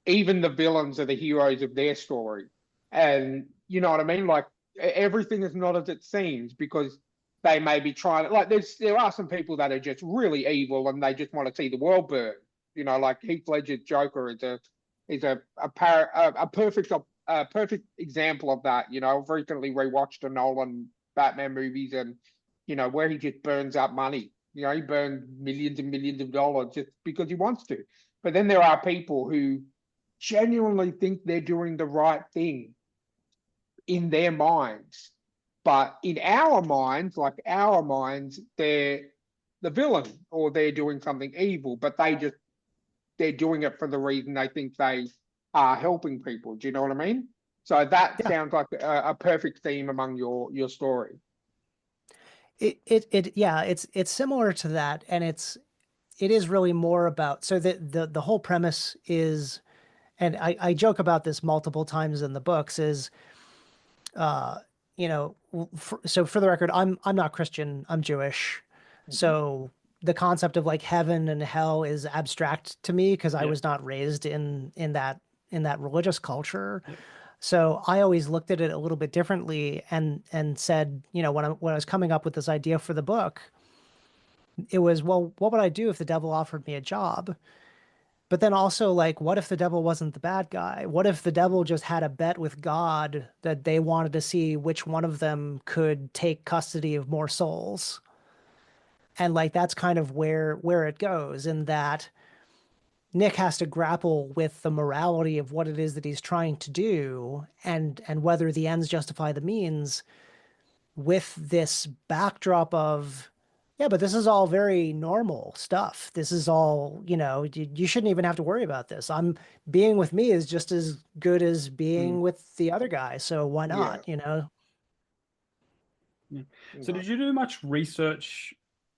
even the villains are the heroes of their story. And you know what I mean? Like everything is not as it seems, because they may be trying to, like there are some people that are just really evil and they just want to see the world burn. You know, like Heath Ledger's Joker is a perfect example of that. You know, I've recently rewatched the Nolan Batman movies, and you know, where he just burns up money. You know, he burned millions and millions of dollars just because he wants to. But then there are people who genuinely think they're doing the right thing in their minds. But in our minds, they're the villain or they're doing something evil, but they're doing it for the reason they think they are helping people. Do you know what I mean? So that Yeah. sounds like a perfect theme among your story. Yeah, it's similar to that, and it is really more about, so the whole premise is, and I joke about this multiple times in the books, is uh so for the record, I'm not Christian, I'm Jewish. Mhm. So the concept of like heaven and hell is abstract to me because I Yeah. was not raised in that religious culture. Yep. So I always looked at it a little bit differently and said, when I was coming up with this idea for the book, it was, well, what would I do if the devil offered me a job? But then also, like, what if the devil wasn't the bad guy? What if the devil just had a bet with God that they wanted to see which one of them could take custody of more souls? And like that's kind of where it goes, in that Nick has to grapple with the morality of what it is that he's trying to do, and whether the ends justify the means, with this backdrop of, yeah, but this is all very normal stuff. This is all, you shouldn't even have to worry about this. I'm being with me is just as good as Mm. being with the other guy. So why Yeah. not? Yeah. So No. did you do much research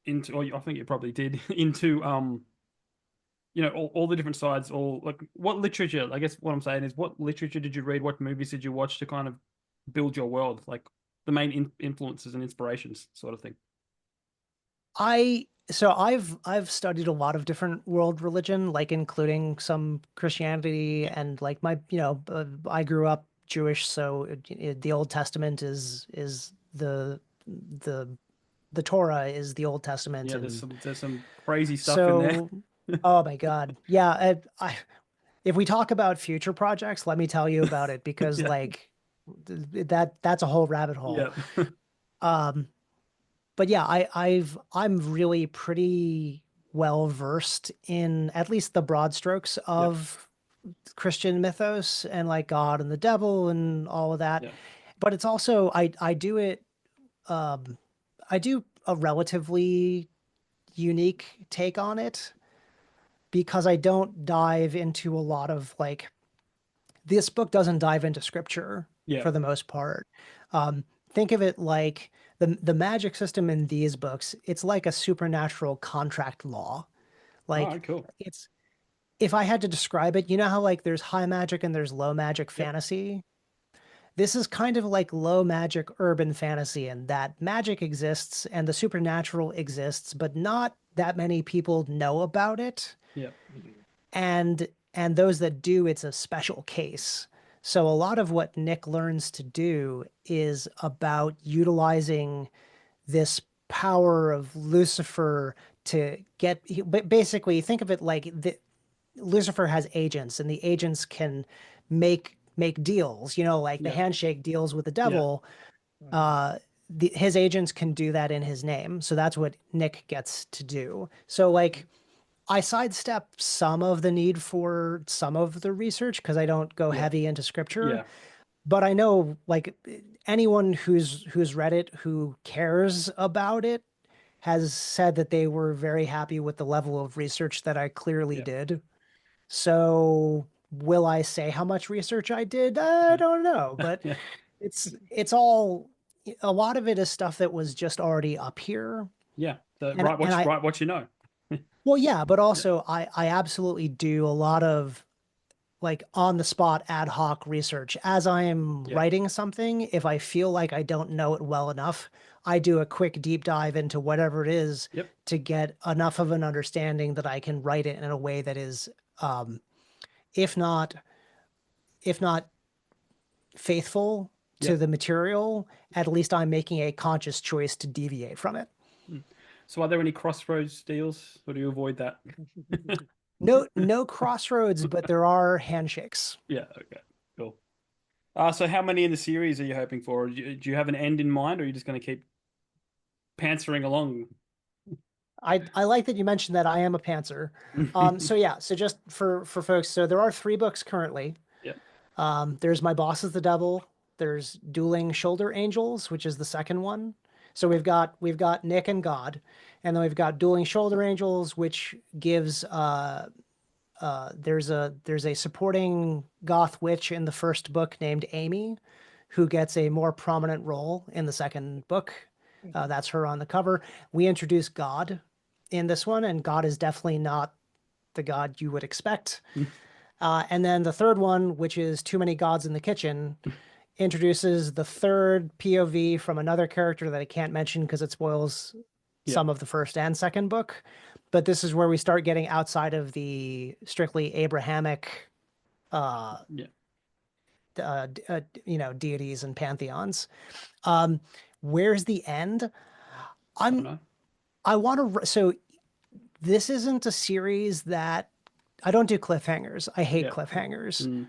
into, or I think you probably did, into all the different sides, or like what literature, I guess what I'm saying is what literature did you read, what movies did you watch to kind of build your world, like the main influences and inspirations sort of thing. I've studied a lot of different world religion, like including some Christianity, Yeah. and like I grew up Jewish, so the Old Testament is the the Torah is the Old Testament, Yeah, there's and some crazy stuff in there. so, oh my God, yeah. If we talk about future projects, let me tell you about it, because Yeah. like that's a whole rabbit hole. Yeah. Um, but yeah, I'm really pretty well versed in at least the broad strokes Yep. of Christian mythos and like God and the devil and all of that. Yeah. But it's also I do it um I do a relatively unique take on it, because I don't dive into a lot of like, this book doesn't dive into scripture Yeah. for the most part. Think of it like the magic system in these books. It's like a supernatural contract law. All Like right, cool. it's if I had to describe it, you know how like there's high magic and there's low magic Yep. fantasy. This is kind of like low magic urban fantasy, in that magic exists and the supernatural exists, but not that many people know about it, Yep. and those that do, it's a special case. So a lot of what Nick learns to do is about utilizing this power of Lucifer to but basically think of it like Lucifer has agents, and the agents can make deals, like the Yeah. handshake deals with the Yeah. devil. uh his agents can do that in his name, so that's what Nick gets to do. So like, I sidestep some of the need for some of the research because I don't go Yeah. heavy into scripture, Yeah. but I know like anyone who's read it, who cares about it, has said that they were very happy with the level of research that I clearly Yeah. did. So will I say how much research I did? I Yeah. don't know, but Yeah. it's all, a lot of it is stuff that was just already up here. Yeah. So And and I write what you know. well, yeah, but Yeah. also I absolutely do a lot of like on the spot ad hoc research as I am Yeah. writing something. If I feel like I don't know it well enough, I do a quick deep dive into whatever it is Yep. to get enough of an understanding that I can write it in a way that is, um, if not if not faithful to Yep. the material, at least I'm making a conscious choice to deviate from it. Mm. So are there any crossroads deals, or do you avoid that? No crossroads, but there are handshakes. Yeah. Okay. Cool. So how many in the series are you hoping for? Do you have an end in mind, or are you just going to keep pantsering along? I like that you mentioned that I am a pantser. So yeah, so just for folks, so there are 3 books currently. Yep. There's My Boss is the Devil. There's Dueling Shoulder Angels, which is the second one. So we've got Nick and God, and then we've got Dueling Shoulder Angels, which gives there's a supporting goth witch in the first book named Amy, who gets a more prominent role in the second book. That's her on the cover. We introduce God in this one, and God is definitely not the God you would expect. And then the third one, which is Too Many Gods in the Kitchen, introduces the third POV from another character that I can't mention because it spoils some of the first and second book. But this is where we start getting outside of the strictly Abrahamic, deities and pantheons. Where's the end? I want to. So this isn't a series that I don't do cliffhangers. I hate cliffhangers.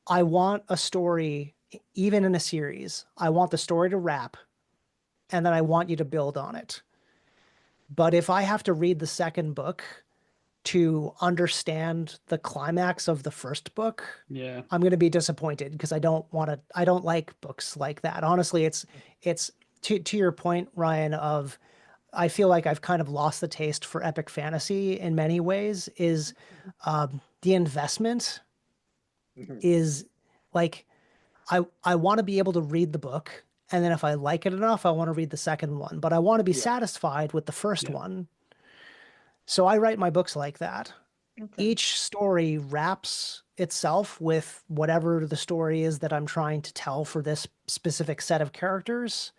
I want a story, even in a series. I want the story to wrap, and then I want you to build on it. But if I have to read the second book to understand the climax of the first book, I'm going to be disappointed because I don't like books like that. Honestly, it's to your point, Ryan, of I feel like I've kind of lost the taste for epic fantasy in many ways. Is the investment is like I want to be able to read the book, and then if I like it enough, I want to read the second one, but I want to be satisfied with the first one. So I write my books like that. Okay. Each story wraps itself with whatever the story is that I'm trying to tell for this specific set of characters.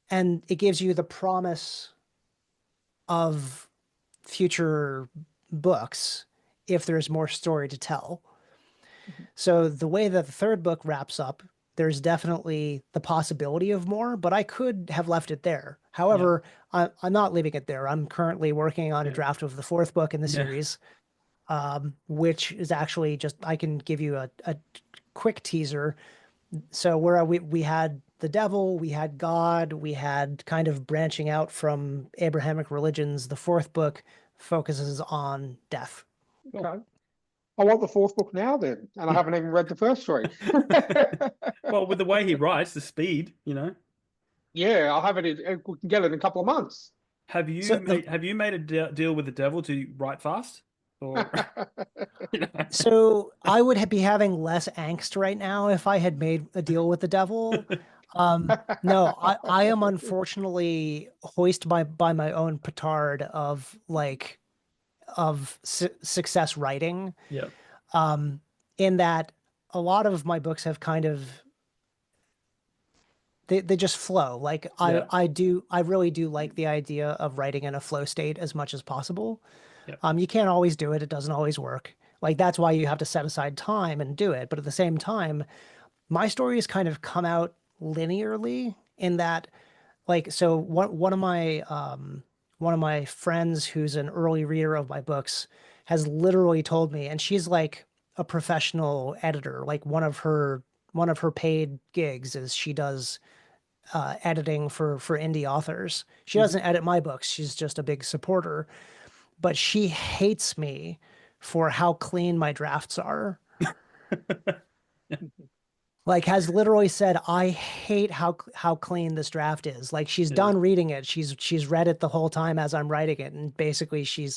And it gives you the promise of future books if there's more story to tell. So the way that the third book wraps up, there's definitely the possibility of more, but I could have left it there. However, I'm not leaving it there. I'm currently working on a draft of the fourth book in the series, which is actually just, I can give you a quick teaser. So where we had the devil, we had God, we had kind of branching out from Abrahamic religions. The fourth book focuses on death. Okay. I want the fourth book now then, and I haven't even read the first three. Well, with the way he writes, the speed, Yeah, I'll have it. We can get it in a couple of months. Have you made a deal with the devil to write fast? Or So I would be having less angst right now if I had made a deal with the devil. No, I am unfortunately hoisted by my own petard of success writing. Yeah. In that a lot of my books have kind of they just flow. Like I really do like the idea of writing in a flow state as much as possible. Yep. You can't always do it. It doesn't always work. Like that's why you have to set aside time and do it. But at the same time, my stories kind of come out linearly in that, like, so one of my friends who's an early reader of my books has literally told me, and she's like a professional editor, like one of her paid gigs is she does editing for indie authors. She doesn't edit my books. She's just a big supporter, but she hates me for how clean my drafts are. Like has literally said, I hate how clean this draft is. Like she's done reading it. She's read it the whole time as I'm writing it. And basically she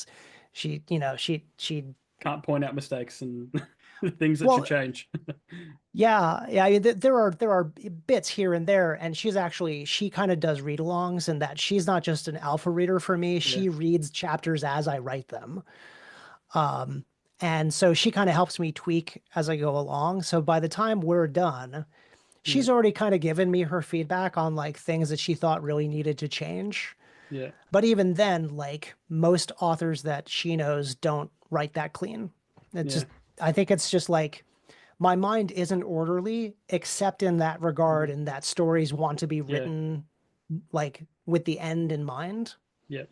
can't point out mistakes and things that should change. Yeah. There are bits here and there. And she kind of does read-alongs, and that she's not just an alpha reader for me. She reads chapters as I write them. And so she kind of helps me tweak as I go along. So by the time we're done, she's already kind of given me her feedback on like things that she thought really needed to change. Yeah. But even then, like most authors that she knows don't write that clean. I think it's just like my mind isn't orderly except in that regard, and that stories want to be written like with the end in mind. Yeah.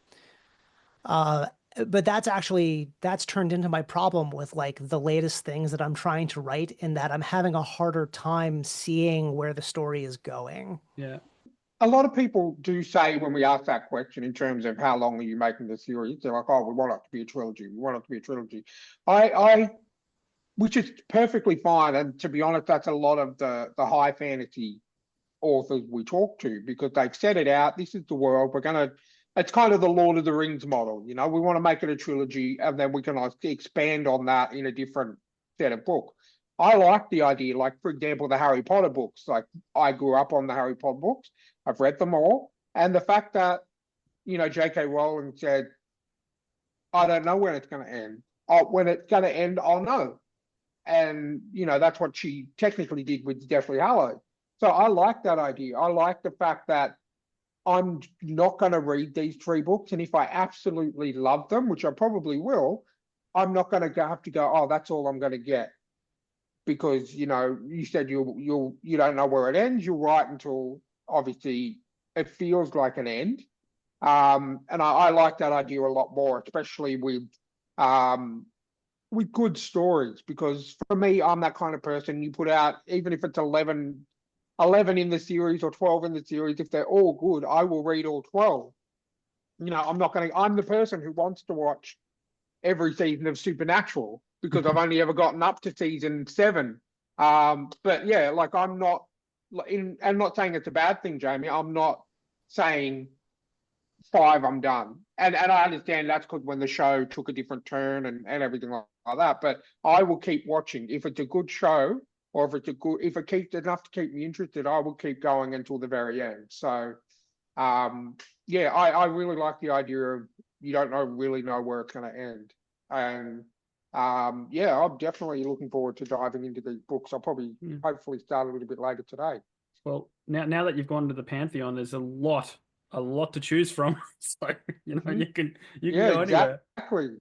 But that's turned into my problem with like the latest things that I'm trying to write, in that I'm having a harder time seeing where the story is going. Yeah. A lot of people do say when we ask that question in terms of how long are you making the series, they're like, oh, we want it to be a trilogy. We want it to be a trilogy. Which is perfectly fine. And to be honest, that's a lot of the high fantasy authors we talk to, because they've set it out. This is the world. It's kind of the Lord of the Rings model. We want to make it a trilogy, and then we can expand on that in a different set of books. I like the idea, like, for example, the Harry Potter books. Like, I grew up on the Harry Potter books. I've read them all. And the fact that, J.K. Rowling said, I don't know when it's going to end. When it's going to end, I'll know. And, that's what she technically did with Deathly Hallows. So I like that idea. I like the fact that I'm not going to read these 3 books. And if I absolutely love them, which I probably will, I'm not going to have to go, oh, that's all I'm going to get. Because, you said you don't know where it ends. You'll write until, obviously, it feels like an end. And I like that idea a lot more, especially with good stories, because for me, I'm that kind of person. You put out, even if it's 11 in the series or 12 in the series, if they're all good, I will read all 12. I'm the person who wants to watch every season of Supernatural, because I've only ever gotten up to season 7. But yeah, like, I'm not saying it's a bad thing, Jamie. I'm not saying 5, I'm done. And I understand that's because when the show took a different turn and everything like that. But I will keep watching. If it's a good show, or if it keeps enough to keep me interested, I will keep going until the very end. So, yeah, I really like the idea of you don't really know where it's going to end. And yeah, I'm definitely looking forward to diving into these books. I'll probably hopefully start a little bit later today. Well, now that you've gone to the Pantheon, there's a lot to choose from. So, you can go anywhere. Exactly.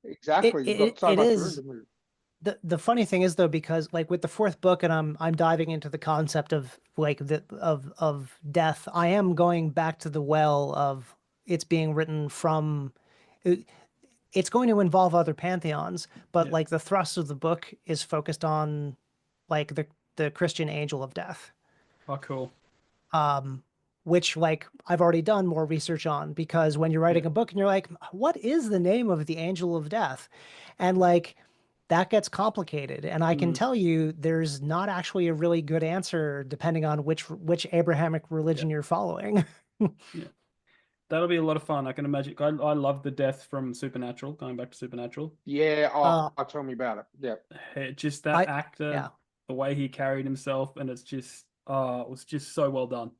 Exactly. You've got so much room to move. The funny thing is, though, because like with the 4th book, and I'm diving into the concept of like of death, I am going back to the well of it's being written from. It's going to involve other pantheons, but like the thrust of the book is focused on like the Christian angel of death. Oh, cool. Which, like, I've already done more research on, because when you're writing a book and you're like, what is the name of the angel of death? And like, that gets complicated. And I can tell you there's not actually a really good answer depending on which Abrahamic religion you're following. Yeah. That'll be a lot of fun. I can imagine. I love the death from Supernatural, going back to Supernatural. Yeah, tell me about it. Yeah. Just that actor, the way he carried himself, and it's just, it was just so well done.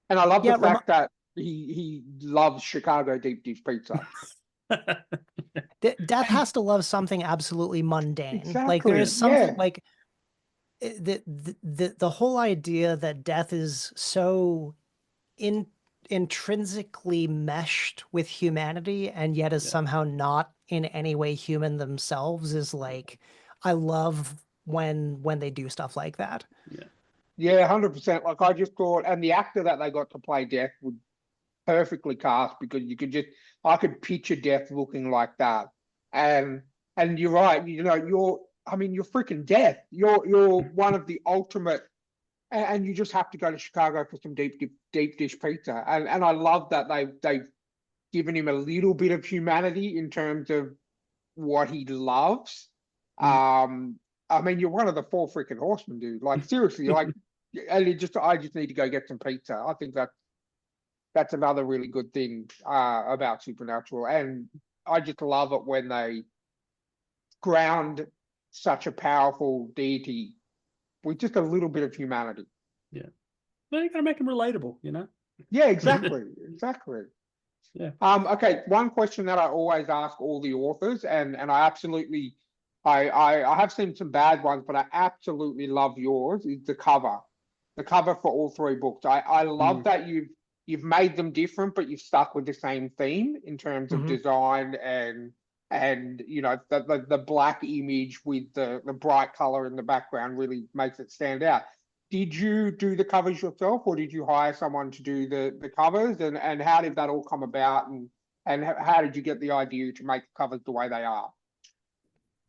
And I love the fact that he loves Chicago deep dish pizza. Death has to love something absolutely mundane. Exactly. Like, there is something like the whole idea that death is so intrinsically meshed with humanity and yet is somehow not in any way human themselves is like, I love when they do stuff like that. Yeah, 100%. Like, I just thought, and the actor that they got to play Death would perfectly cast, because I could picture Death looking like that. And you're right, you're freaking Death. You're one of the ultimate, and you just have to go to Chicago for some deep dish pizza. And I love that they've given him a little bit of humanity in terms of what he loves. You're one of the 4 freaking horsemen, dude. Like, seriously, like, I just need to go get some pizza. I think that's another really good thing about Supernatural. And I just love it when they ground such a powerful deity with just a little bit of humanity. Yeah. Well, you gotta make him relatable, Yeah, exactly. Exactly. Yeah. Okay, one question that I always ask all the authors, and I absolutely I have seen some bad ones, but I absolutely love yours, is the cover. The cover for all 3 books. I love that you've made them different, but you've stuck with the same theme in terms of design and the black image with the bright color in the background really makes it stand out. Did you do the covers yourself, or did you hire someone to do the covers? And how did that all come about? And how did you get the idea to make the covers the way they are?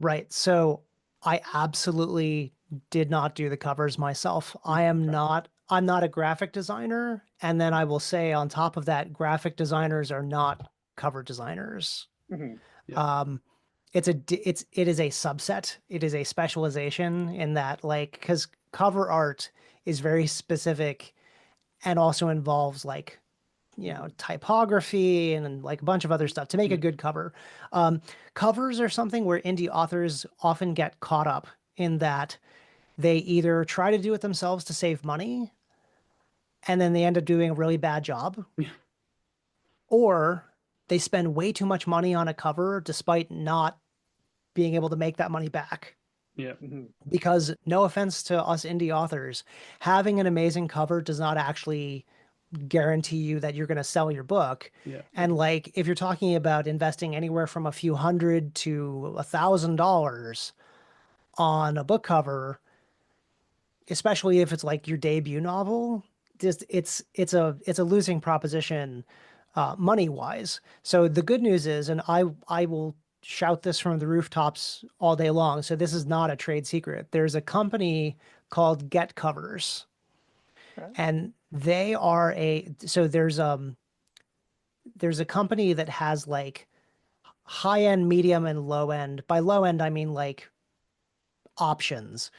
Right. So I absolutely did not do the covers myself. I'm not a graphic designer. And then I will say on top of that, graphic designers are not cover designers. It is a subset. It is a specialization in that, like, because cover art is very specific and also involves like, typography and like a bunch of other stuff to make a good cover. Covers are something where indie authors often get caught up in that they either try to do it themselves to save money and then they end up doing a really bad job, or they spend way too much money on a cover despite not being able to make that money back. Yeah. Because no offense to us indie authors, having an amazing cover does not actually guarantee you that you're going to sell your book. Yeah. And like, if you're talking about investing anywhere from a few $100 to $1,000 on a book cover, especially if it's like your debut novel, just it's a losing proposition, money wise. So the good news is, and I will shout this from the rooftops all day long. So this is not a trade secret. There's a company called Get Covers, Okay. and they are there's a company that has like high end, medium, and low end. By low end, I mean like options.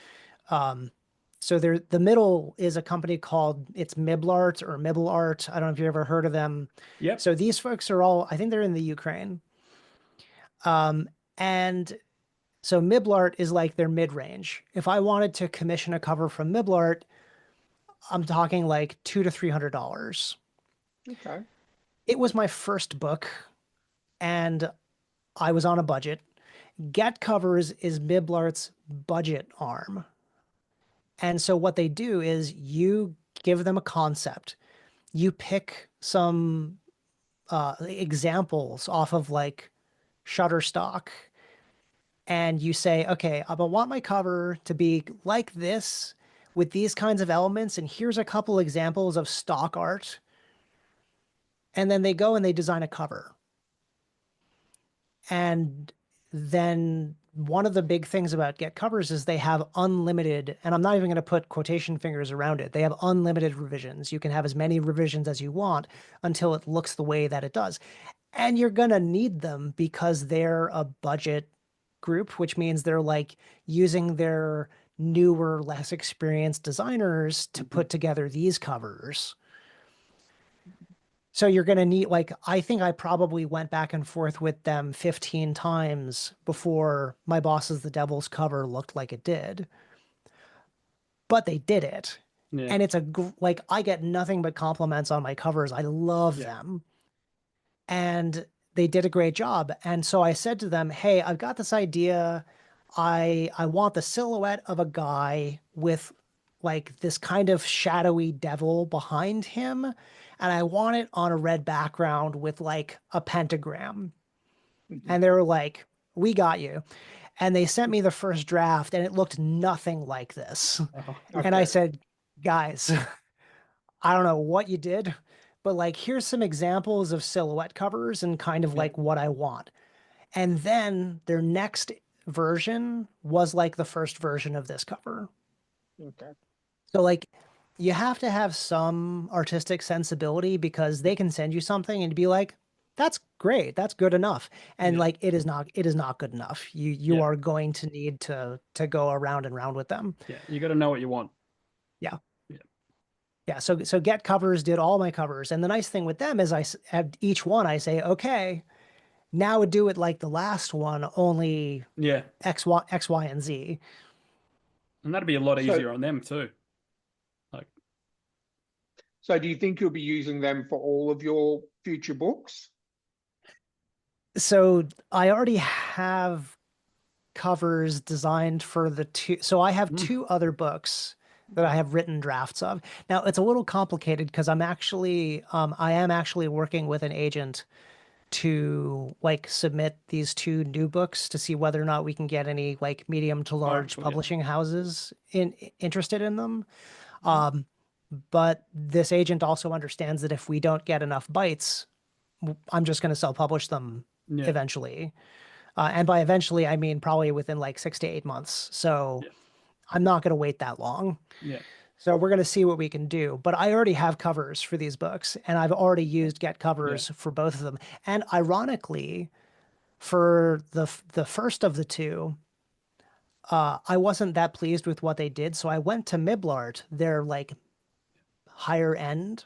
So there, the middle is a company called it's Miblart or Miblart. I don't know if you ever heard of them. Yep. So these folks are all, I think they're in the Ukraine. And so Miblart is like their mid-range. If I wanted to commission a cover from Miblart, I'm talking like $200 to $300. Okay. It was my first book, and I was on a budget. Get Covers is Miblart's budget arm. And so what they do is you give them a concept. You pick some examples off of like Shutterstock, and you say, okay, I want my cover to be like this with these kinds of elements, and here's a couple examples of stock art. And then they go and they design a cover. And then one of the big things about Get Covers is they have unlimited, and I'm not even going to put quotation fingers around it. They have unlimited revisions. You can have as many revisions as you want until it looks the way that it does. And you're going to need them because they're a budget group, which means they're like using their newer, less experienced designers to put together these covers. So you're going to need, like, I think I probably went back and forth with them 15 times before My Boss is the Devil's cover looked like it did. But they did it. Yeah. And it's like, I get nothing but compliments on my covers. I love them. And they did a great job. And so I said to them, hey, I've got this idea. I want the silhouette of a guy with like this kind of shadowy devil behind him. And I want it on a red background with like a pentagram. And they were like, we got you. And they sent me the first draft and it looked nothing like this. Oh, And I said, guys, I don't know what you did, but like, here's some examples of silhouette covers and kind of like what I want. And then their next version was like the first version of this cover. Okay. So like, you have to have some artistic sensibility because they can send you something and be like, that's great, that's good enough. And like, it is not good enough. You are going to need to go around and round with them. Yeah, you got to know what you want. Yeah. So Get Covers did all my covers. And the nice thing with them is I have each one, I say, okay, now do it like the last one, only X, Y, and Z. And that'd be a lot easier on them too. Like, so do you think you'll be using them for all of your future books? So I already have covers designed for the two. So I have two other books that I have written drafts of. Now it's a little complicated because I am actually working with an agent to like submit these two new books to see whether or not we can get any like medium to large publishing houses interested in them. But this agent also understands that if we don't get enough bites, I'm just going to self-publish them eventually. And by eventually, I mean probably within like 6 to 8 months. So I'm not going to wait that long. Yeah. So we're going to see what we can do. But I already have covers for these books, and I've already used Get Covers for both of them. And ironically, for the first of the two, I wasn't that pleased with what they did, so I went to Miblart, their like higher end,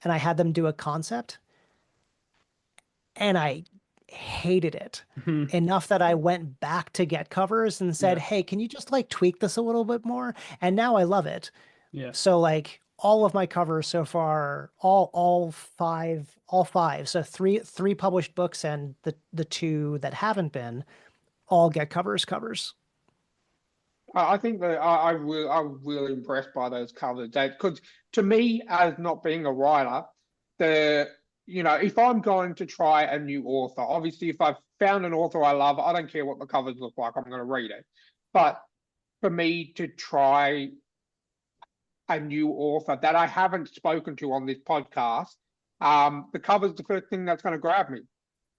and I had them do a concept, and I hated it enough that I went back to get covers and said, Yeah. "Hey, can you just like tweak this a little bit more?" And now I love it. Yeah. So like all of my covers so far, all five, so three published books and the two that haven't been, all get covers. I think that I'm really impressed by those covers. Because to me, as not being a writer, the if I'm going to try a new author, obviously if I've found an author I love, I don't care what the covers look like, I'm going to read it. But for me to try a new author that I haven't spoken to on this podcast, the cover's the first thing that's going to grab me.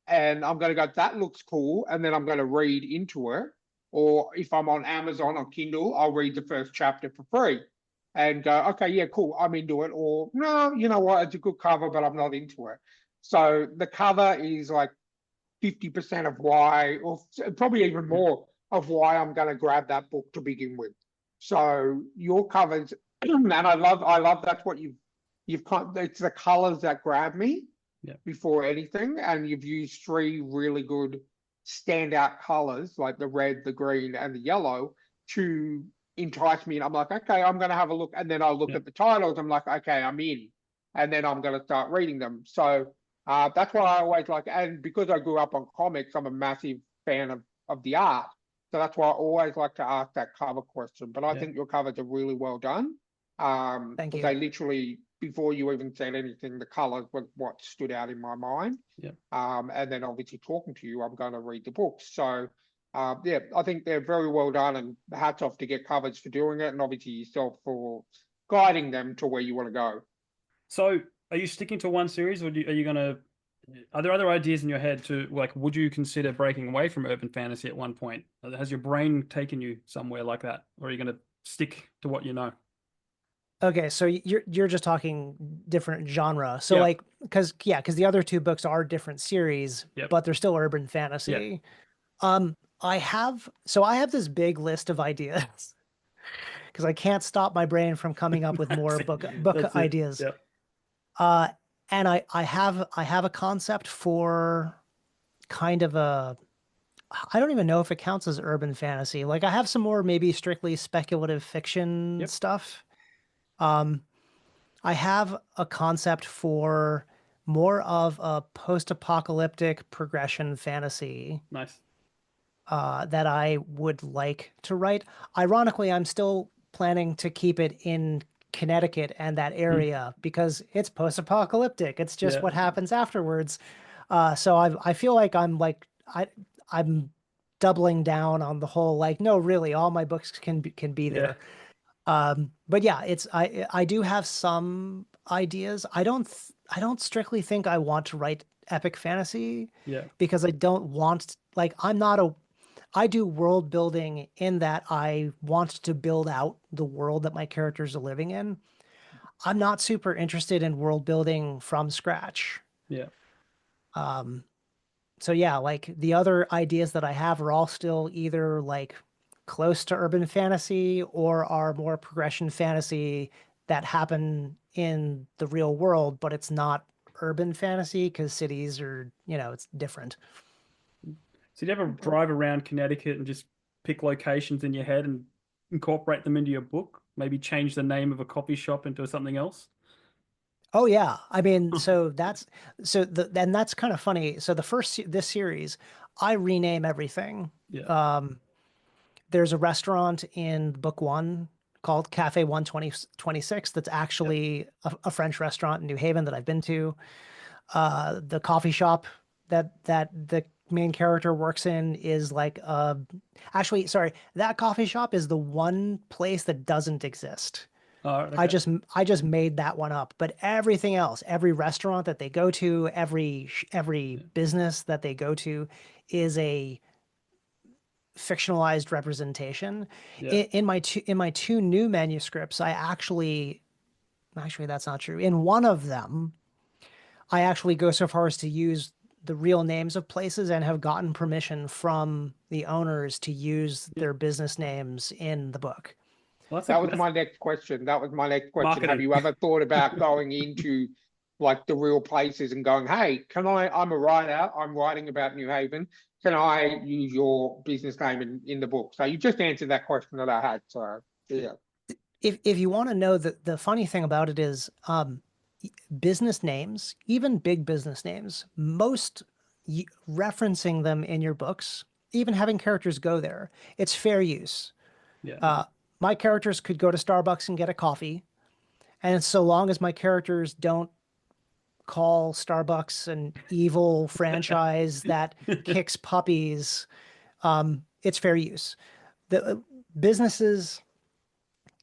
And I'm going to go, that looks cool. And then I'm going to read into it. Or if I'm on Amazon or Kindle, I'll read the first chapter for free and go, okay, yeah, cool, I'm into it. Or no, you know what, it's a good cover, but I'm not into it. So the cover is like 50% of why, or probably even more of why I'm going to grab that book to begin with. So your covers, and I love that's what you've it's the colors that grab me before anything, and you've used three really good standout colors like the red, the green, and the yellow to entice me. And I'm like, okay, I'm going to have a look, and then I'll look at the titles. I'm like, okay, I'm in, and then I'm going to start reading them. So that's why I always like, and because I grew up on comics, I'm a massive fan of the art. So that's why I always like to ask that cover question. But I think your covers are really well done. Thank you. They literally, before you even said anything, the colors was what stood out in my mind. And then obviously talking to you, I'm going to read the books. So I think they're very well done, and hats off to Get Covers for doing it, and obviously yourself for guiding them to where you want to go. So, are you sticking to one series, or are there other ideas in your head to, like, would you consider breaking away from urban fantasy at one point? Has your brain taken you somewhere like that, or are you going to stick to what you know? Okay, so you're just talking different genre. So like, because the other two books are different series, but they're still urban fantasy. I have this big list of ideas because I can't stop my brain from coming up with more book ideas. And I have a concept for kind of I don't even know if it counts as urban fantasy. Like I have some more maybe strictly speculative fiction stuff. I have a concept for more of a post-apocalyptic progression fantasy. Nice. That I would like to write. Ironically, I'm still planning to keep it in Connecticut and that area because it's post-apocalyptic. It's just what happens afterwards. So I feel like I'm doubling down on the whole like no, really, all my books can be there. But yeah, I do have some ideas. I don't strictly think I want to write epic fantasy. Because I don't want like I do world building in that I want to build out the world that my characters are living in. I'm not super interested in world building from scratch. So yeah, like the other ideas that I have are all still either like close to urban fantasy or are more progression fantasy that happen in the real world, but it's not urban fantasy because cities are, it's different. So do you ever drive around Connecticut and just pick locations in your head and incorporate them into your book? Maybe change the name of a coffee shop into something else? Oh yeah. I mean, that's kind of funny. So this series, I rename everything. There's a restaurant in book one called Cafe 126 that's actually a French restaurant in New Haven that I've been to. The coffee shop that the main character works in is like actually, sorry, that coffee shop is the one place that doesn't exist. Okay. I just made that one up, but everything else, every restaurant that they go to, every business that they go to is a fictionalized representation. In my two new manuscripts, I actually that's not true. In one of them, I actually go so far as to use the real names of places and have gotten permission from the owners to use their business names in the book. Well, That was my next question. Have marketing. you ever thought about going into like the real places and going, hey, I'm a writer, I'm writing about New Haven. Can I use your business name in the book? So you just answered that question that I had. So yeah. If you want to know, the funny thing about it is business names, even big business names, referencing them in your books, even having characters go there, it's fair use. Yeah. My characters could go to Starbucks and get a coffee, and so long as my characters don't call Starbucks an evil franchise that kicks puppies, it's fair use. The businesses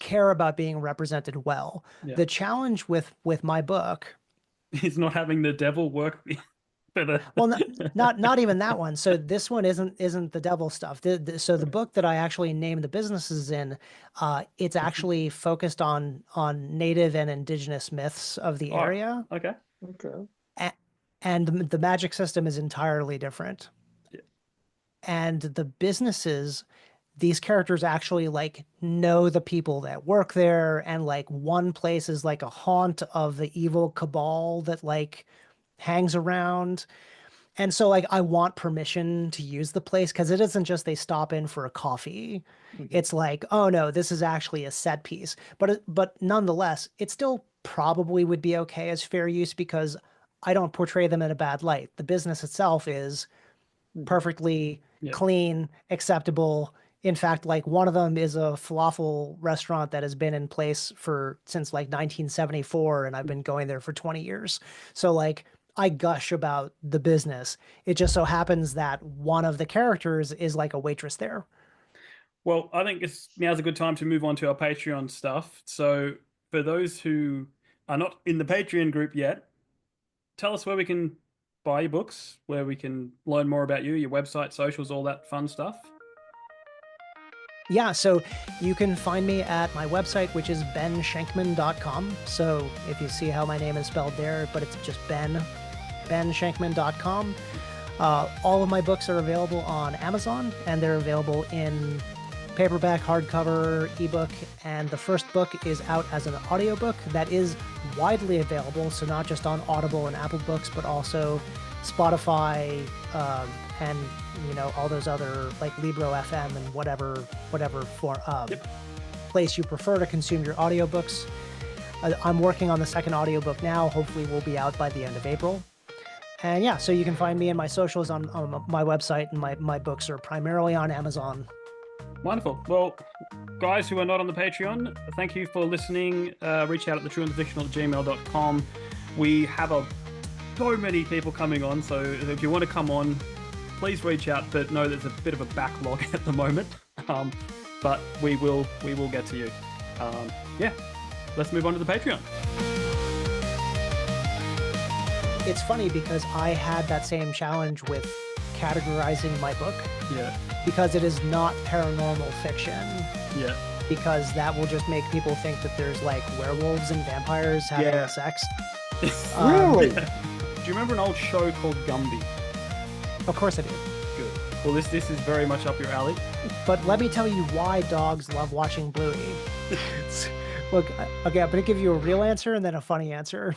care about being represented well. Yeah. The challenge with my book is not having the devil work for the well, not even that one. So this one isn't the devil stuff. So the book that I actually named the businesses in, it's actually focused on native and indigenous myths of the area. Okay. And the magic system is entirely different. Yeah. And the businesses, these characters actually like know the people that work there, and like one place is like a haunt of the evil cabal that like hangs around. And so like I want permission to use the place, because it isn't just they stop in for a coffee. It's like, oh no, this is actually a set piece. But nonetheless, it still probably would be okay as fair use, because I don't portray them in a bad light. The business itself is perfectly clean, acceptable. In fact, like one of them is a falafel restaurant that has been in place since like 1974, and I've been going there for 20 years. So like I gush about the business. It just so happens that one of the characters is like a waitress there. Well, I think now's a good time to move on to our Patreon stuff. So for those who are not in the Patreon group yet, tell us where we can buy your books, where we can learn more about you, your website, socials, all that fun stuff. Yeah, so you can find me at my website, which is benschenkman.com. So if you see how my name is spelled there, but it's just benschenkman.com. All of my books are available on Amazon, and they're available in paperback, hardcover, ebook, and the first book is out as an audiobook that is widely available, so not just on Audible and Apple Books, but also Spotify, and all those other like Libro FM and whatever place you prefer to consume your audiobooks. I'm working on the second audiobook now. Hopefully we'll be out by the end of April. And yeah, so you can find me and my socials on my website, and my books are primarily on Amazon. Wonderful. Well, guys who are not on the Patreon, thank you for listening. Reach out at thetrueandthefictional@gmail.com. We have so many people coming on, so if you want to come on, please reach out, but know there's a bit of a backlog at the moment. But we will get to you. Let's move on to the Patreon. It's funny because I had that same challenge with categorizing my book. Yeah. Because it is not paranormal fiction. Yeah. Because that will just make people think that there's like werewolves and vampires having sex. Really? Do you remember an old show called Gumby? Of course I do. Good. Well, this is very much up your alley. But let me tell you why dogs love watching Bluey. Look, okay, I'm going to give you a real answer and then a funny answer.